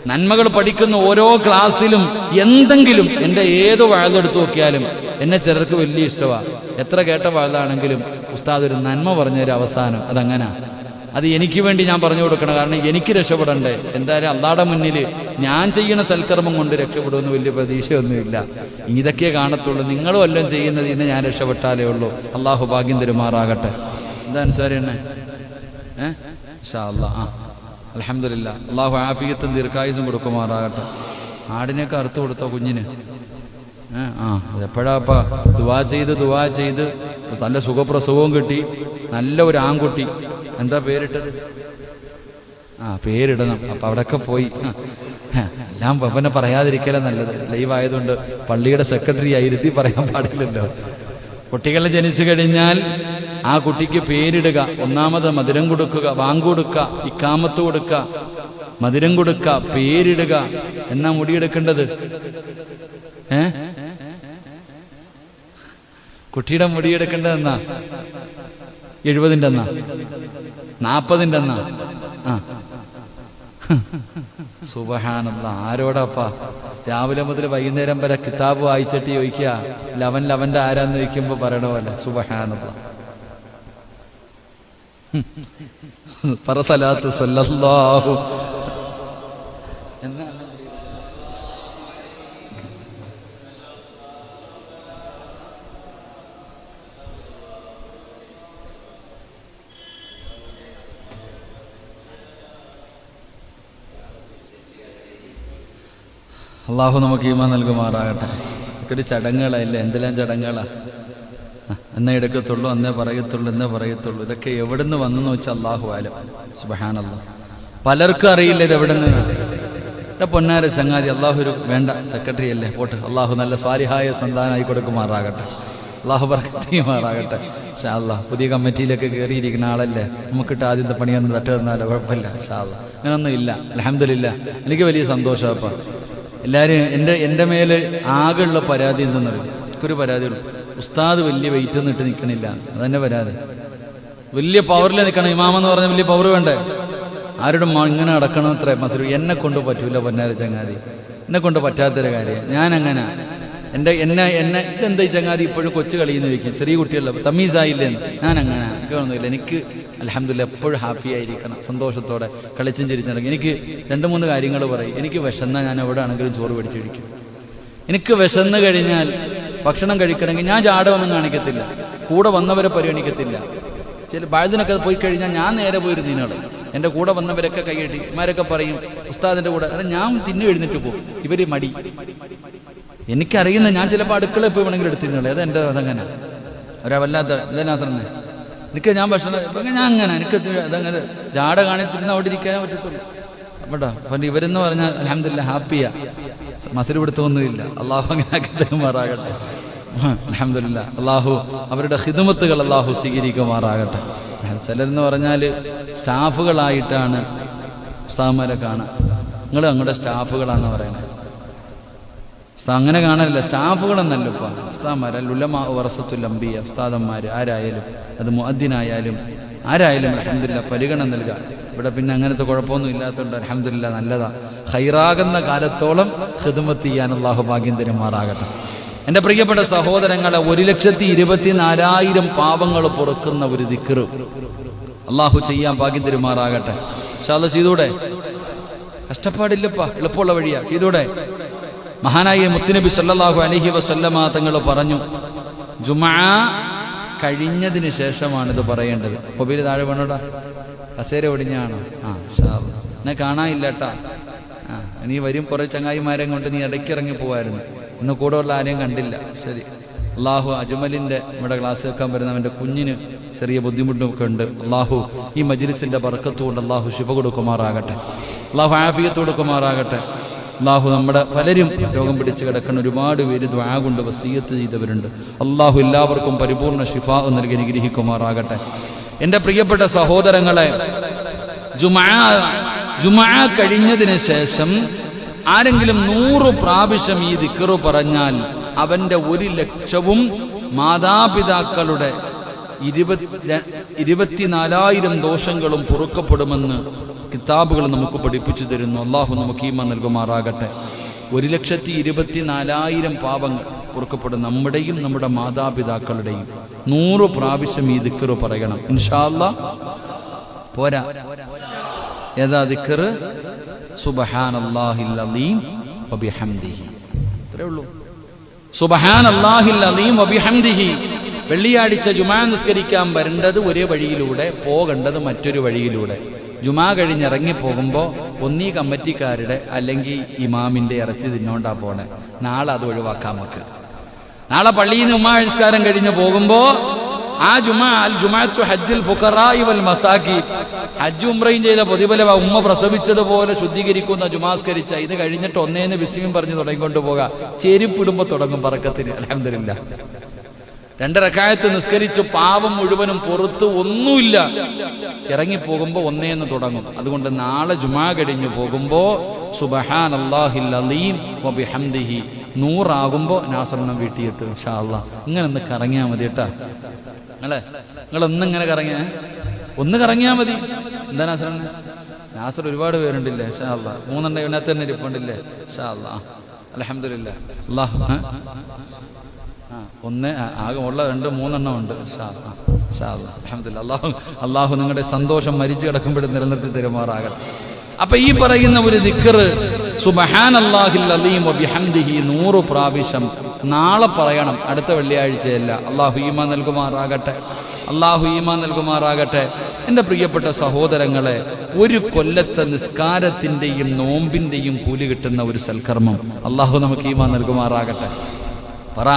നന്മകൾ പഠിക്കുന്ന ഓരോ ക്ലാസ്സിലും എന്തെങ്കിലും, എൻ്റെ ഏത് വാഴെടുത്ത് നോക്കിയാലും എന്നെ ചിലർക്ക് വലിയ ഇഷ്ടമാണ്. എത്ര കേട്ട വാഴാണെങ്കിലും ഉസ്താദ് ഒരു നന്മ പറഞ്ഞൊരു അവസാനം അതങ്ങനെ. അത് എനിക്ക് വേണ്ടി ഞാൻ പറഞ്ഞു കൊടുക്കണം. കാരണം എനിക്ക് രക്ഷപ്പെടണ്ടേ. എന്തായാലും അള്ളാഹുടെ മുന്നിൽ ഞാൻ ചെയ്യുന്ന സൽക്കർമ്മം കൊണ്ട് രക്ഷപ്പെടുമെന്ന് വലിയ പ്രതീക്ഷയൊന്നുമില്ല. ഇതൊക്കെ കാണത്തുള്ളൂ. നിങ്ങളും എല്ലാം ചെയ്യുന്നത് ഇന്ന് ഞാൻ രക്ഷപ്പെട്ടാലേ ഉള്ളൂ. അള്ളാഹു ഭാഗ്യം തരുമാറാകട്ടെ. എന്താ അനുസാരി എന്നെ ഇൻഷാ അല്ലാഹ്. അൽഹംദുലില്ലാ. അള്ളാഹു ആഫിയത്തും ദീർഘായുസും കൊടുക്കുമാറാകട്ടെ. ആടിനെയൊക്കെ അറുത്ത് കൊടുത്തോ കുഞ്ഞിന്? എപ്പോഴാപ്പ ദുആ ചെയ്ത് നല്ല സുഖപ്രസവവും കിട്ടി. നല്ല ഒരു ആൺകുട്ടി. എന്താ പേരിട്ടത്? പേരിടണം. അപ്പം അവിടെയൊക്കെ പോയി എല്ലാം പപ്പനെ പറയാതിരിക്കലേ നല്ലത്. ലൈവായതുകൊണ്ട് പള്ളിയുടെ സെക്രട്ടറി ആയിരുത്തി പറയാൻ പാടില്ലല്ലോ. കുട്ടികൾ ജനിച്ചു കഴിഞ്ഞാൽ ആ കുട്ടിക്ക് പേരിടുക. ഒന്നാമത് മധുരം കൊടുക്കുക, വാങ്കൊടുക്കുക, ഇക്കാമത്ത് കൊടുക്കുക, മധുരം കൊടുക്കുക, പേരിടുക. എന്നാ മുടിയെടുക്കേണ്ടത്? കുട്ടിയുടെ മുടിയെടുക്കേണ്ടതെന്നാ? 70ൻ്റെ എന്നാ? 40ൻ്റെ എന്നാ? സുബ്ഹാനല്ലാഹ്. ആരോടപ്പാ രാവിലെ മുതൽ വൈകുന്നേരം വരെ കിതാബ് വായിച്ചിട്ട് ചോദിക്കുക ലവന്റെ ആരാന്ന് ചോദിക്കുമ്പോ പറയണ പോലെ സുബ്ഹാനല്ലാഹ്. പറസലാത്ത് സല്ലല്ലാഹു എന്നാ അള്ളാഹു നമുക്ക് ഈമാൻ നൽകുമാറാകട്ടെ. ഒരു ചടങ്ങുകളല്ല, എന്തെല്ലാം ചടങ്ങുകളാ. എന്നേ എടുക്കത്തുള്ളൂ, എന്നേ പറയത്തുള്ളൂ. ഇതൊക്കെ എവിടെ നിന്ന് വന്നെന്ന് വെച്ചാൽ അള്ളാഹു ആലം. സുബ്ഹാനല്ലാഹ്. പലർക്കും അറിയില്ല ഇത് എവിടെ നിന്ന്. പൊന്നാര ചങ്ങാതി, അള്ളാഹു ഒരു വേണ്ട സെക്രട്ടറി അല്ലേ, പോട്ട്. അള്ളാഹു നല്ല സ്വാലിഹായ സന്താനമായി കൊടുക്കുമാറാകട്ടെ. അള്ളാഹു ബർക്കത്ത് ചെയ്യുമാറാകട്ടെ. ഇൻഷാ അല്ലാഹ് പുതിയ കമ്മിറ്റിയിലൊക്കെ കയറിയിരിക്കുന്ന ആളല്ലേ, നമുക്കിട്ട് ആദ്യത്തെ പണിയൊന്നും തട്ട് തന്നാലോ, കുഴപ്പമില്ല. ഇൻഷാ അല്ലാഹ് അങ്ങനൊന്നും ഇല്ല. അൽഹംദുലില്ലാ, എനിക്ക് വലിയ സന്തോഷമാണ്. അപ്പം എല്ലാവരും എൻ്റെ മേൽ ആകെയുള്ള പരാതി എന്തെന്നറിയും, എനിക്കൊരു പരാതിയുള്ളൂ, ഉസ്താദ് വലിയ വെയിറ്റ് ഒന്നും ഇട്ട് നിൽക്കണില്ല. അതെന്നെ പരാതി. വലിയ പവറിൽ നിൽക്കണം. ഇമാമെന്ന് പറഞ്ഞാൽ വലിയ പവർ വേണ്ടേ? ആരുടെ ഇങ്ങനെ അടക്കണം അത്ര മസൂർ. എന്നെ കൊണ്ട് പറ്റൂല പൊന്നാര ചങ്ങാതി, എന്നെ കൊണ്ട് പറ്റാത്തൊരു കാര്യം. ഞാൻ അങ്ങനെ എന്നെ ഇതെന്താ ഈ ചങ്ങാതി ഇപ്പോഴും കൊച്ചു കളിയെന്ന് വയ്ക്കും, ചെറിയ കുട്ടികളുടെ തമ്മീസായില്ലേന്ന്. ഞാൻ അങ്ങനെ എനിക്കൊന്നുമില്ല. എനിക്ക് അൽഹംദുലില്ലാ എപ്പോഴും ഹാപ്പി ആയിരിക്കണം, സന്തോഷത്തോടെ കളിച്ചും ചിരിച്ചിടക്കും. എനിക്ക് 2-3 കാര്യങ്ങൾ പറയും. എനിക്ക് വിശന്നാൽ ഞാൻ എവിടെ ആണെങ്കിലും ചോറ് പിടിച്ചിരിക്കും. എനിക്ക് വിശന്ന് കഴിഞ്ഞാൽ ഭക്ഷണം കഴിക്കണമെങ്കിൽ ഞാൻ ജാടമൊന്നും കാണിക്കത്തില്ല, കൂടെ വന്നവരെ പരിഗണിക്കത്തില്ല. ചില ബാഴ്ദിനൊക്കെ പോയി കഴിഞ്ഞാൽ ഞാൻ നേരെ പോയി തിന്നോളെ. എൻ്റെ കൂടെ വന്നവരൊക്കെ കൈയ്യടി, ഇമാരൊക്കെ പറയും ഉസ്താദിൻ്റെ കൂടെ, അല്ല ഞാൻ തിന്നു എഴുന്നിട്ട് പോകും. ഇവര് മടി. എനിക്കറിയുന്ന ഞാൻ ചിലപ്പോൾ അടുക്കളയിൽ പോയി വേണമെങ്കിൽ എടുത്തിരുന്നുള്ളൂ. അതങ്ങനെ ഒരവല്ലാത്ത ഇതനാസറന്നെ. എനിക്ക് ഞാൻ ഭക്ഷണം ഞാൻ അങ്ങനെ എനിക്ക് അതങ്ങനെ ജാട കാണിച്ചിരുന്ന അവിടെ ഇരിക്കാനേ പറ്റത്തുള്ളൂ. കേട്ടോ. അപ്പം ഇവരെന്ന് പറഞ്ഞാൽ അൽഹംദുലില്ലാ ഹാപ്പിയാ, മസര് പിടുത്തൊന്നുമില്ല. അള്ളാഹു അങ്ങനെ ആക്കമാറാകട്ടെ. അൽഹംദുലില്ലാ അള്ളാഹു അവരുടെ ഖിദ്മത്തുകൾ അള്ളാഹു സ്വീകരിക്കുമാറാകട്ടെ. ചിലരെന്ന് പറഞ്ഞാൽ സ്റ്റാഫുകളായിട്ടാണ് ഉസ്താദന്മാരെ കാണാൻ. നിങ്ങൾ ഞങ്ങളുടെ സ്റ്റാഫുകളാണെന്ന് പറയണേ. അങ്ങനെ കാണാനില്ല, സ്റ്റാഫുകളെന്നല്ല ഇപ്പം ഉസ്താദന്മാർ. ഉലമാ വറസത്തുൽ അംബിയ, ഉസ്താദന്മാർ ആരായാലും, അത് മുഅദ്ദിനായാലും ആരായാലും അൽഹംദുലില്ലാ പരിഗണന നൽകുക. ഇവിടെ പിന്നെ അങ്ങനത്തെ കുഴപ്പമൊന്നും ഇല്ലാത്തതുകൊണ്ട് അൽഹംദുലില്ലാ നല്ലതാ. ഖൈറാകുന്ന കാലത്തോളം ഖിദ്മത്ത് ചെയ്യാൻ അല്ലാഹു ഭാഗ്യം തരുമാറാകട്ടെ. എൻ്റെ പ്രിയപ്പെട്ട സഹോദരങ്ങളെ, 1,24,000 പാപങ്ങൾ പൊറുക്കുന്ന ഒരു ദിക്ർ അല്ലാഹു ചെയ്യാൻ ഭാഗ്യം തരുമാറാകട്ടെ. ഇൻഷാ അല്ലാഹ് ചെയ്തൂടെ? കഷ്ടപ്പാടില്ലപ്പാ, എളുപ്പമുള്ള വഴിയാ, ചെയ്തൂടെ? മഹാനായ മുത്തുനബി സല്ലല്ലാഹു അലൈഹി വസല്ലമ തങ്ങൾ പറഞ്ഞു, ജുമുഅ കഴിഞ്ഞതിന് ശേഷമാണിത് പറയേണ്ടത്. മൊബൈൽ താഴെ വേണോടാ, കസേര ഒടിഞ്ഞാണോ? ഇൻഷാ അല്ലാഹ് എന്നെ കാണാനില്ല കേട്ടാ. നീ വരും കുറേ ചങ്ങായിമാരെ കൊണ്ട് നീ ഇടയ്ക്കിറങ്ങി പോവായിരുന്നു. ഇന്ന് കൂടെ ഉള്ള ആരെയും കണ്ടില്ല. ശരി. അള്ളാഹു അജ്മലിൻ്റെ നമ്മുടെ ക്ലാസ് വെക്കാൻ വരുന്നവൻ്റെ കുഞ്ഞിന് ചെറിയ ബുദ്ധിമുട്ടൊക്കെ ഉണ്ട്. അള്ളാഹു ഈ മജ്ലിസിൻ്റെ ബർക്കത്ത് കൊണ്ട് അള്ളാഹു ശിഫ കൊടുക്കുമാറാകട്ടെ. അള്ളാഹു ആഫിയത്ത് കൊടുക്കുമാറാകട്ടെ. അള്ളാഹു നമ്മുടെ പലരും രോഗം പിടിച്ച് കിടക്കുന്ന ഒരുപാട് പേര് ദുആ കൊണ്ട് വസിയ്യത്ത് ചെയ്തവരുണ്ട്. അള്ളാഹു എല്ലാവർക്കും പരിപൂർണ്ണ ശിഫാ നൽകി അനുഗ്രഹിക്കുമാറാകട്ടെ. എൻ്റെ പ്രിയപ്പെട്ട സഹോദരങ്ങളെ, ജുമുഅ കഴിഞ്ഞതിന് ശേഷം ആരെങ്കിലും 100 പ്രാവശ്യം ഈ ദിക്ർ പറഞ്ഞാൽ അവന്റെ 1,00,000 മാതാപിതാക്കളുടെ 24,000 ദോഷങ്ങളും പൊറുക്കപ്പെടുമെന്ന് കിതാബുകൾ നമുക്ക് പഠിപ്പിച്ചു തരുന്നു. അള്ളാഹു നമുക്ക് ഈമാൻ നൽകുമാറാകട്ടെ. 1,24,000 പാപങ്ങൾ പൊറുക്കപ്പെടും, നമ്മുടെയും നമ്മുടെ മാതാപിതാക്കളുടെയും. 100 പ്രാവശ്യം ഈ ദിക്ർ പറയണം ഇൻഷാ അല്ലാഹ്. പോരാ, ഏതാ ദിക്ർ? സുബ്ഹാനല്ലാഹിൽ അലീം വബിഹംദിഹി. അത്രേ ഉള്ളൂ. സുബ്ഹാനല്ലാഹിൽ അലീം വബിഹംദിഹി. വെള്ളിയാഴ്ച ജുമാ നിസ്കരിക്കാൻ വരേണ്ടത് ഒരേ വഴിയിലൂടെ, പോകേണ്ടത് മറ്റൊരു വഴിയിലൂടെ. ജുമാ കഴിഞ്ഞിറങ്ങി പോകുമ്പോൾ ഒന്നീ കമ്മിറ്റിക്കാരുടെ അല്ലെങ്കിൽ ഇമാമിന്റെ ഇറച്ചി തിന്നോണ്ടാ പോണേ. നാളെ അത് ഒഴിവാക്കാം നമുക്ക്. നാളെ പള്ളിയിൽ നിന്ന് ഉമ്മാ നിസ്കാരം കഴിഞ്ഞ് പോകുമ്പോൾ ആ ജുമാഅത്തു ഹജ്ജുൽ ഫുഖറാഇ വൽ മസാകീൻ, ഹജ്ജ് ഉംറയും ചെയ്ത പ്രതിഫലം ഉമ്മ പ്രസവിച്ചതുപോലെ ശുദ്ധീകരിക്കുന്ന ജുമാസ്കരിച്ച ഇത് കഴിഞ്ഞിട്ട് ഒന്നേന്ന് ബിസ്മിയും പറഞ്ഞു തുടങ്ങിക്കൊണ്ട് പോകാം. ചെരുപ്പിടുമ്പോൾ തുടങ്ങും ബറക്കത്തിന്. അൽഹംദുലില്ലാ 2 റക്അത്ത് നിസ്കരിച്ച് പാപം മുഴുവനും പുറത്ത് ഒന്നുമില്ല. ഇറങ്ങിപ്പോകുമ്പോൾ ഒന്നേന്ന് തുടങ്ങും. അതുകൊണ്ട് നാളെ ജുമാ കഴിഞ്ഞു പോകുമ്പോൾ സുബ്ഹാനല്ലാഹിൽ അലീം വബിഹംദിഹി 100 ആകുമ്പോൾ നാസറിനെ വീട്ടിൽ എത്തും ഇൻഷാ അല്ലാഹ്. ഇങ്ങനെ ഒന്ന് കറങ്ങിയാൽ മതി കേട്ടാ. നിങ്ങളൊന്നിങ്ങനെ ഒന്ന് കറങ്ങിയാൽ മതി. എന്താ നാസറിന്? നാസർ ഒരുപാട് പേരുണ്ടില്ലേ ഇൻഷാ അല്ലാഹ്. 3 ഇതിനകത്ത് തന്നെ ഇരിപ്പുണ്ടില്ലേ ഇൻഷാ അല്ലാഹ്. അൽഹംദുലില്ലാ. അല്ലാഹ് ഒന്ന് ആകെ ഉള്ള 2-3 ഉണ്ട്. അള്ളാഹു നിങ്ങളുടെ സന്തോഷം മരിച്ചു കിടക്കുമ്പോഴും നിലനിർത്തി തരുമാറാകട്ടെ. അപ്പൊ ഈ പറയുന്ന ഒരു ദിക്ർ സുബ്ഹാനല്ലാഹിൽ അലീം വബിഹംദിഹി 100 പ്രാവശ്യം നാളെ പറയണം, അടുത്ത വെള്ളിയാഴ്ചയല്ല. അള്ളാഹു ഈമാൻ നൽകുമാറാകട്ടെ. അള്ളാഹു ഈമാൻ നൽകുമാറാകട്ടെ. എൻ്റെ പ്രിയപ്പെട്ട സഹോദരങ്ങളെ, 1 കൊല്ലത്തെ നിസ്കാരത്തിൻ്റെയും നോമ്പിൻ്റെയും കൂലി കിട്ടുന്ന ഒരു സൽക്കർമ്മം അള്ളാഹു നമുക്ക് ഈമാൻ നൽകുമാറാകട്ടെ. പറ.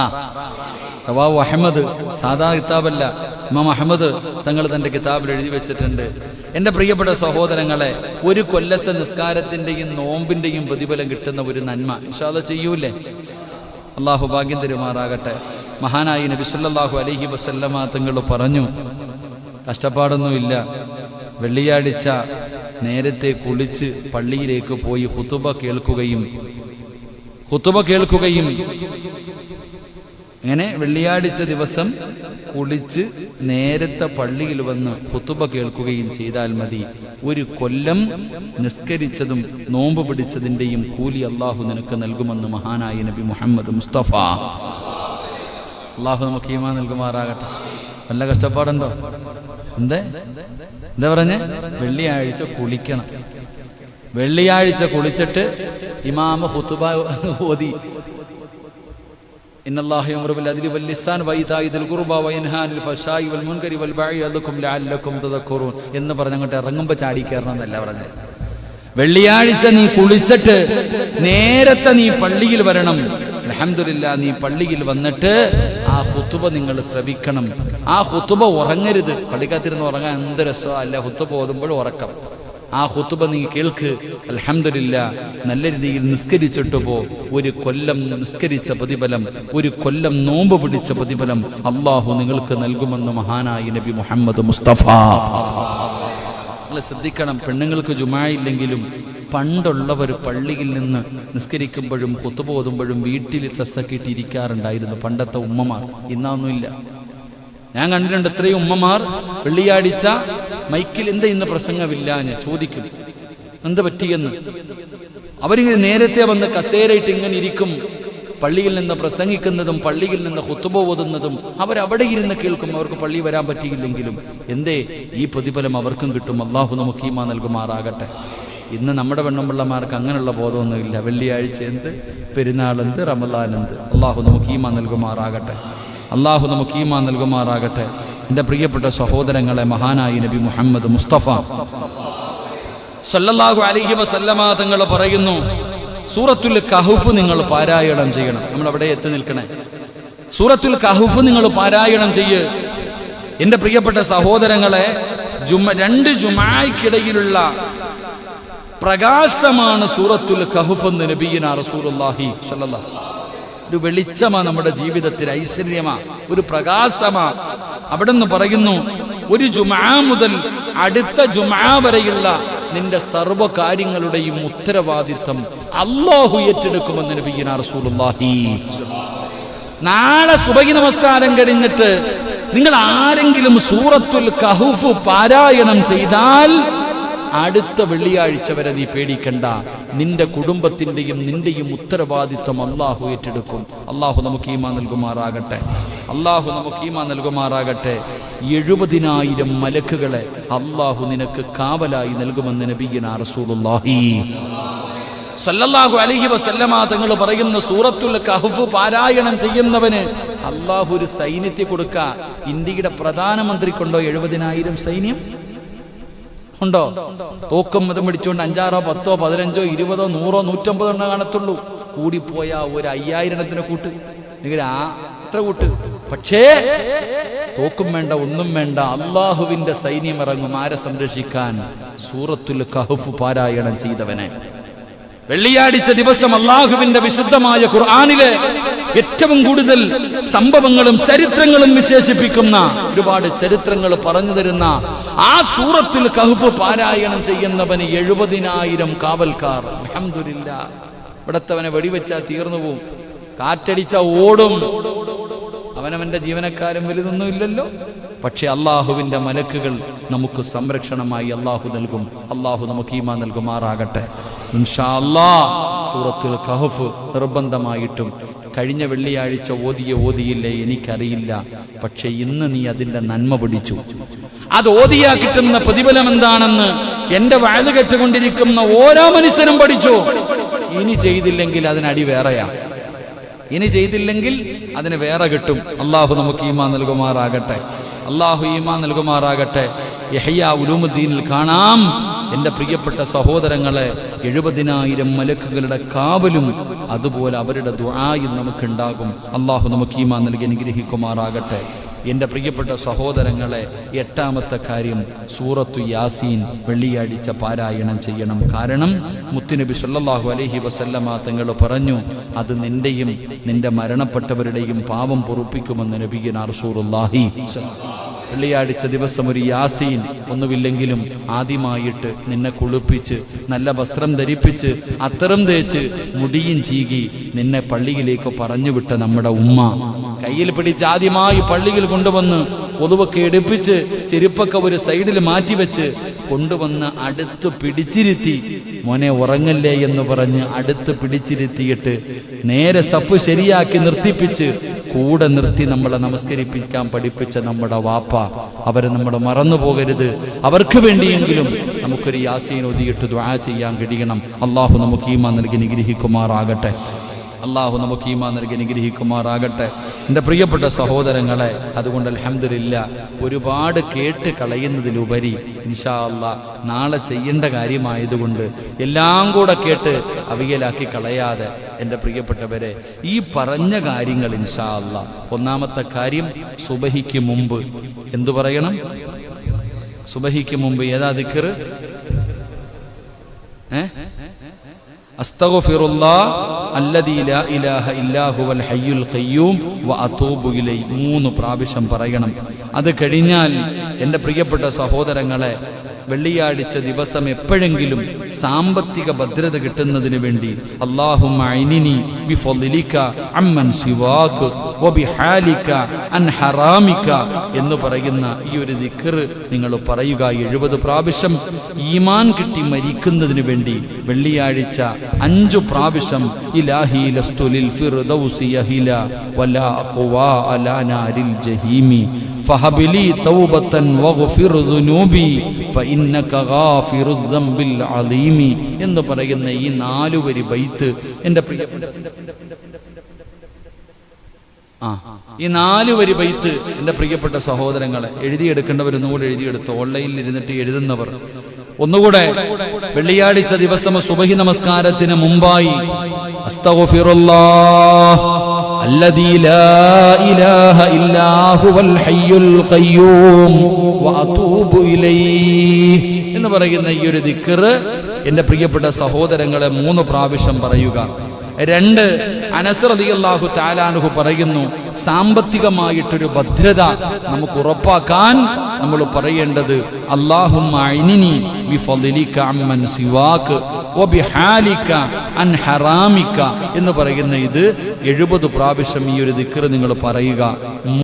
റവാഹു അഹ്മദ്, സാധാ കിതാബല്ല, ഇമാം അഹ്മദ് തങ്ങൾ തൻ്റെ കിതാബിൽ എഴുതി വെച്ചിട്ടുണ്ട്. എൻ്റെ പ്രിയപ്പെട്ട സഹോദരങ്ങളെ, 1 കൊല്ലത്തെ നിസ്കാരത്തിൻ്റെയും നോമ്പിൻ്റെയും പ്രതിഫലം കിട്ടുന്ന ഒരു നന്മ ഇൻഷാ അല്ലാഹ് ചെയ്യൂലേ? അള്ളാഹു ഭാഗ്യം തരുമാറാകട്ടെ. മഹാനായി നബി സല്ലല്ലാഹു അലൈഹി വസല്ലമ തങ്ങൾ പറഞ്ഞു, കഷ്ടപ്പാടൊന്നുമില്ല, വെള്ളിയാഴ്ച നേരത്തെ കുളിച്ച് പള്ളിയിലേക്ക് പോയി ഖുതുബ കേൾക്കുകയും അങ്ങനെ വെള്ളിയാഴ്ച ദിവസം കുളിച്ച് നേരത്തെ പള്ളിയിൽ വന്ന് ഖുതുബ കേൾക്കുകയും ചെയ്താൽ മതി. ഒരു കൊല്ലം നിസ്കരിച്ചതും നോമ്പ് പിടിച്ചതിന്റെയും കൂലി അള്ളാഹു നിനക്ക് നൽകുമെന്ന് മഹാനായ നബി മുഹമ്മദ് മുസ്തഫ. അള്ളാഹു നമുക്ക് ഈമാൻ നൽകുമാറാകട്ടെ. വല്ല കഷ്ടപ്പാടുണ്ടോ? എന്താ പറഞ്ഞേ? വെള്ളിയാഴ്ച കുളിക്കണം. വെള്ളിയാഴ്ച കുളിച്ചിട്ട് ഇമാമ ഖുതുബ ഓതി, ഇന്നല്ലാഹ യഅ്മുറു ബിൽ അദ്ലി വൽ ഇഹ്സാൻ വഇതാഇ ദിൽ ഖുർബ വയൻഹാ അനിൽ ഫഹ്ശാഇ വൽ മുൻകരി വൽ ബഗ്യി യഅദുകും ലഅല്ലകും തദക്കറൂൻ എന്ന് പറഞ്ഞങ്ങോട്ട് ഇറങ്ങുമ്പോൾ ചാടി കയറണം എന്നല്ല പറഞ്ഞത്. വെള്ളിയാഴ്ച നീ കുളിച്ചിട്ട് നേരത്തെ നീ പള്ളിയിൽ വരണം. അൽഹംദുലില്ലാഹ്, നീ പള്ളിയിൽ വന്നിട്ട് ആ ഖുതുബ നിങ്ങൾ ശ്രവിക്കണം. ആ ഖുതുബ ഉറങ്ങരുത്. പള്ളിക്കകത്തിരുന്ന് ഉറങ്ങാൻ എന്ത് രസമാണ് അല്ല, ഖുതുബ ഓതുമ്പോൾ ഉറക്കം. ആ ഖുതുബ നീ കേൾക്ക്. അൽഹംദുലില്ലാഹ്, നല്ല രീതിയിൽ നിസ്കരിച്ചിട്ട് പോ. ഒരു കൊല്ലം നിസ്കരിച്ച പ്രതിഫലം, ഒരു കൊല്ലം നോമ്പ് പിടിച്ച പ്രതിഫലം അള്ളാഹു നിങ്ങൾക്ക് നൽകുമെന്ന് മഹാനായ നബി മുഹമ്മദ് മുസ്തഫ. നിങ്ങൾ ശ്രദ്ധിക്കണം, പെണ്ണുങ്ങൾക്ക് ജുമായില്ലെങ്കിലും പണ്ടുള്ളവർ പള്ളിയിൽ നിന്ന് നിസ്കരിക്കുമ്പോഴും ഖുതുബ ഓതുമ്പോഴും വീട്ടിൽ ഡ്രസ്സൊക്കെ ഇട്ടിരിക്കാറുണ്ടായിരുന്നു പണ്ടത്തെ ഉമ്മമാർ. ഇന്നൊന്നുമില്ല. ഞാൻ കണ്ടിട്ടുണ്ട് എത്രയും ഉമ്മമാർ വെള്ളിയാഴ്ച മൈക്കിൽ എന്താ ഇന്ന് പ്രസംഗമില്ല ഞാൻ ചോദിക്കും, എന്ത് പറ്റിയെന്ന്. അവരിങ്ങനെ നേരത്തെ വന്ന് കസേരയിട്ട് ഇങ്ങനെ ഇരിക്കും. പള്ളിയിൽ നിന്ന് പ്രസംഗിക്കുന്നതും പള്ളിയിൽ നിന്ന് ഖുതുബ ഓതുന്നതും അവരവിടെ ഇരുന്ന് കേൾക്കും. അവർക്ക് പള്ളി വരാൻ പറ്റിയില്ലെങ്കിലും എന്തേ ഈ പ്രതിഫലം അവർക്കും കിട്ടും. അള്ളാഹു നമുക്ക് ഈമാൻ നൽകുമാറാകട്ടെ. ഇന്ന് നമ്മുടെ പെണ്ണുമ്പിള്ളമാർക്ക് അങ്ങനെയുള്ള ബോധമൊന്നുമില്ല. വെള്ളിയാഴ്ച എന്ത്, പെരുന്നാൾ എന്ത്, റമളാൻ എന്ത്. അള്ളാഹു നമുക്ക് ഈമാൻ നൽകുമാറാകട്ടെ. അള്ളാഹു നമുക്ക് ഈമാൻ നൽകുമാറാകട്ടെ. എൻ്റെ പ്രിയപ്പെട്ട സഹോദരങ്ങളെ, മഹാനായി നബി മുഹമ്മദ് മുസ്തഫ സല്ലല്ലാഹു അലൈഹി വസല്ലമ തങ്ങൾ പറയുന്നു, സൂറത്തുൽ കഹ്ഫ് നിങ്ങൾ പാരായണം ചെയ്യണം. നമ്മൾ അവിടെ എത്തി നിൽക്കണേ. സൂറത്തുൽ കഹ്ഫ് നിങ്ങൾ പാരായണം ചെയ്യ്. എൻ്റെ പ്രിയപ്പെട്ട സഹോദരങ്ങളെ, രണ്ട് ജുമായ്ക്കിടയിലുള്ള പ്രകാശമാണ് സൂറത്തുൽ കഹ്ഫ് എന്ന് നബിയിന റസൂലുള്ളാഹി സ്വല്ലല്ലാഹു. ഒരു വെളിച്ചമാ, നമ്മുടെ ജീവിതത്തിൽ ഐശ്വര്യമാ, ഒരു പ്രകാശമാ. അവിടെ നിന്ന് പറയുന്നു, ഒരു ജുമാ മുതൽ അടുത്ത ജുമാ വരെയുള്ള നിന്റെ സർവ്വ കാര്യങ്ങളുടെയും ഉത്തരവാദിത്തം അല്ലാഹു ഏറ്റെടുക്കുമെന്ന് നബിയിന റസൂലുള്ളാഹി. നാളെ സുബഹി നമസ്കാരം കഴിഞ്ഞിട്ട് നിങ്ങൾ ആരെങ്കിലും സൂറത്തുൽ കഹ്ഫ് പാരായണം ചെയ്താൽ അടുത്ത വെള്ളിയാഴ്ച വരെ നീ പേടിക്കണ്ട. നിന്റെ കുടുംബത്തിന്റെയും നിന്റെയും ഉത്തരവാദിത്വം അള്ളാഹു ഏറ്റെടുക്കും. അള്ളാഹു നമുക്ക് ഈമാൻ നൽകുമാറാകട്ടെ. അള്ളാഹു നമുക്ക് ഈമാൻ നൽകുമാറാകട്ടെ. 70,000 മലക്കുകളെ അള്ളാഹു നിനക്ക് കാവലായി നൽകുമെന്ന് നബിയിന റസൂലുള്ളാഹി സല്ലല്ലാഹു അലൈഹി വസല്ലമ തങ്ങൾ പറയുന്ന സൂറത്തുൽ കഹ്ഫ് പാരായണം ചെയ്യുന്നവന് അള്ളാഹു ഒരു സൈന്യത്തെ കൊടുക്ക. ഇന്ത്യയുടെ പ്രധാനമന്ത്രിക്കുണ്ടോ 70,000 സൈന്യം? ഉണ്ടോ? തോക്കും മതം പിടിച്ചുകൊണ്ട് 5, 10, 15, 20, 100, 150 കാണത്തുള്ളൂ. കൂടിപ്പോയ ഒരു 5000 കൂട്ട്. അത്ര കൂട്ട്. പക്ഷേ തോക്കും വേണ്ട, ഒന്നും വേണ്ട. അള്ളാഹുവിന്റെ സൈന്യം ഇറങ്ങും. ആരെ സംരക്ഷിക്കാൻ? സൂറത്തുൽ കഹ്ഫ് പാരായണം ചെയ്തവനെ. വെള്ളിയാഴ്ച ദിവസം അള്ളാഹുവിന്റെ വിശുദ്ധമായ ഖുർആനിലെ ഏറ്റവും കൂടുതൽ സംഭവങ്ങളും ചരിത്രങ്ങളും വിശേഷിപ്പിക്കുന്ന ഒരുപാട് ചരിത്രങ്ങൾ പറഞ്ഞു തരുന്ന ആ സൂറത്തുൽ കഹ്ഫ് പാരായണം ചെയ്യുന്നവന് 70,000 കാവൽക്കാർ. അൽഹംദുലില്ലാഹ്. ഇവിടത്തവനെ വെടിവെച്ചാൽ തീർന്നു പോവും, കാറ്റടിച്ച ഓടും. അവനവന്റെ ജീവനക്കാരും വലുതൊന്നും ഇല്ലല്ലോ. പക്ഷെ അള്ളാഹുവിന്റെ മലക്കുകൾ നമുക്ക് സംരക്ഷണമായി അള്ളാഹു നൽകും. അള്ളാഹു നമുക്ക് ഈമാൻ നൽകുമാറാകട്ടെ. ഇൻഷാ അല്ലാഹ് സൂറത്തുൽ കഹ്ഫ് നിർബന്ധമായിട്ടും കഴിഞ്ഞ വെള്ളിയാഴ്ച ഓതിയില്ലേ എനിക്കറിയില്ല. പക്ഷെ ഇന്ന് നീ അതിന്റെ നന്മ പിടിച്ചു. അത് ഓതിയാ കിട്ടുന്ന പ്രതിഫലം എന്താണെന്ന് എന്റെ വഅദ് കേട്ടുകൊണ്ടിരിക്കുന്ന ഓരോ മനുഷ്യനും പഠിച്ചു. ഇനി ചെയ്തില്ലെങ്കിൽ അതിനടി വേറെയാ. ഇനി ചെയ്തില്ലെങ്കിൽ അതിന് വേറെ കിട്ടും. അള്ളാഹു നമുക്ക് ഈമാൻ നൽകുമാറാകട്ടെ. അള്ളാഹു ഈമാൻ നൽകുമാറാകട്ടെ. യഹ്യാ ഉലൂമുദ്ദീനിൽ കാണാം, എന്റെ പ്രിയപ്പെട്ട സഹോദരങ്ങളെ, 70,000 മലക്കുകളുടെ കാവലും അതുപോലെ അവരുടെ ദുആയും നമുക്കുണ്ടാകും. അള്ളാഹു നമുക്ക് ഈമാൻ നൽകി അനുഗ്രഹിക്കുമാറാകട്ടെ. എൻ്റെ പ്രിയപ്പെട്ട സഹോദരങ്ങളെ, 8ാമത്തെ കാര്യം സൂറത്തു യാസീൻ വെള്ളിയാഴ്ച പാരായണം ചെയ്യണം. കാരണം മുത്തുനബി സല്ലല്ലാഹു അലൈഹി വസല്ലമ തങ്ങൾ പറഞ്ഞു, അത് നിന്റെയും നിന്റെ മരണപ്പെട്ടവരുടെയും പാപം പൊറുപ്പിക്കുമെന്ന് നബിയുനാ റസൂലുള്ളാഹി. വെള്ളിയാഴ്ച ദിവസം ഒരു യാസീൻ ഒന്നുമില്ലെങ്കിലും ആദ്യമായിട്ട് നിന്നെ കുളിപ്പിച്ച് നല്ല വസ്ത്രം ധരിപ്പിച്ച് അത്തരം തേച്ച് മുടിയും ചീകി നിന്നെ പള്ളിയിലേക്ക് പറഞ്ഞുവിട്ട നമ്മുടെ ഉമ്മ കയ്യിൽ പിടിച്ച് ആദ്യമായി പള്ളിയിൽ കൊണ്ടുവന്ന് ഒതുവൊക്കെ എടുപ്പിച്ച് ചെരുപ്പൊക്കെ ഒരു സൈഡിൽ മാറ്റിവെച്ച് കൊണ്ടുവന്ന് അടുത്ത് പിടിച്ചിരുത്തി, മോനെ ഉറങ്ങല്ലേ എന്ന് പറഞ്ഞ് അടുത്ത് പിടിച്ചിരുത്തിയിട്ട് നേരെ സഫ് ശരിയാക്കി നിർത്തിപ്പിച്ച് കൂടെ നിർത്തി നമ്മളെ നമസ്കരിപ്പിക്കാൻ പഠിപ്പിച്ച നമ്മുടെ വാപ്പ, അവരെ നമ്മൾ മറന്നു പോകരുത്. അവർക്ക് വേണ്ടിയെങ്കിലും നമുക്കൊരു യാസീൻ ഓതിയിട്ട് ദുആ ചെയ്യാൻ കഴിയണം. അള്ളാഹു നമുക്ക് ഈമാൻ നൽകി നിഗ്രഹിക്കുമാറാകട്ടെ. അള്ളാഹു നമുക്ക് ഈമാൻ നൽകി നിഗ്രഹിക്കുമാറാകട്ടെ. എൻ്റെ പ്രിയപ്പെട്ട സഹോദരങ്ങളെ, അതുകൊണ്ട് അൽഹംദുലില്ലാ ഒരുപാട് കേട്ട് കളയുന്നതിലുപരി ഇൻഷാ അല്ലാഹ് നാളെ ചെയ്യേണ്ട കാര്യമായതുകൊണ്ട് എല്ലാം കൂടെ കേട്ട് അവിയലാക്കി കളയാതെ എൻ്റെ പ്രിയപ്പെട്ടവരെ, ഈ പറഞ്ഞ കാര്യങ്ങൾ ഇൻഷാ അല്ലാഹ്, ഒന്നാമത്തെ കാര്യം സുബഹിക്ക് മുമ്പ് എന്തു പറയണം? സുബഹിക്ക് മുമ്പ് ഏതാ ദിക്ർ? അസ്തഗ്ഫിറുല്ലാഹ് അല്ലദീ ലാ ഇലാഹ ഇല്ലാ ഹുവൽ ഹയ്യുൽ ഖയ്യൂം വ അതൂബു ഇലൈഹി 3 പ്രാവശ്യം പറയണം. അത് കഴിഞ്ഞാൽ എൻ്റെ പ്രിയപ്പെട്ട സഹോദരങ്ങളെ, വെള്ളിയാഴ്ച ദിവസം എപ്പോഴെങ്കിലും സാമ്പത്തിക ഭദ്രത കിട്ടുന്നതിന് വേണ്ടി അല്ലാഹുമ്മ അഇനിനി ബിഫളിക അമ്മൻ സിവാക വബിഹാലിക അൻ ഹറാമിക എന്ന് പറയുന്ന ഈ ഒരു ദിക്ർ നിങ്ങൾ പറയുക 70 പ്രാവശ്യം. ഈമാൻ കിട്ടി മരിക്കുന്നതിന് വേണ്ടി വെള്ളിയാഴ്ച 5 പ്രാവശ്യം ഇലാഹി ലസ്തു ലിൽ ഫിർദൗസി യഹില വലാ ഖവാ അലാ നാരിൽ ജഹീമി ഫഹബിലി തൗബതൻ വഗ്ഫിർ ദുനൂബി ഫഇന്നക ഗാഫിറുദ് ദംബിൽ അലീമി എന്ന് പറയുന്ന ഈ 4 വരി ബൈത്ത് എൻ്റെ പ്രിയപ്പെട്ട ഈ 4 വരി ബൈത്ത് എൻ്റെ പ്രിയപ്പെട്ട സഹോദരങ്ങളെ, എഴുതിയെടുക്കേണ്ടവരൊന്നുകൂടെ എഴുതിയെടുത്ത്, ഓൺലൈനിൽ ഇരുന്നിട്ട് എഴുതുന്നവർ ഒന്നുകൂടെ വെള്ളിയാഴ്ച ദിവസം സുബഹി നമസ്കാരത്തിന് മുമ്പായി അസ്തഗ്ഫിറുല്ലാഹ് അല്ലദീ ലാ ഇലാഹ ഇല്ലാ ഹുവൽ ഹയ്യുൽ ഖയ്യൂം വ അതൂബു ഇലൈഹി എന്ന് പറയുന്ന ഈ ഒരു ദിക്ർ എൻ്റെ പ്രിയപ്പെട്ട സഹോദരങ്ങളെ 3 പ്രാവശ്യം പറയുക. 2, അനസ് റളിയല്ലാഹു തആല അൻഹു പറയുന്നു, സാമ്പത്തികമായിട്ടൊരു ഭദ്രത നമുക്ക് ഉറപ്പാക്കാൻ നമ്മൾ പറയേണ്ടത് അല്ലാഹുമ്മ അഇനിനി ബിഫളിക അമ്മൻ സിവാക വബിഹാലിക അൻ ഹറാമിക എന്ന് പറയുന്ന ഇത് 70 പ്രാവശ്യം ഈ ഒരു ദിക്ർ നിങ്ങൾ പറയുക.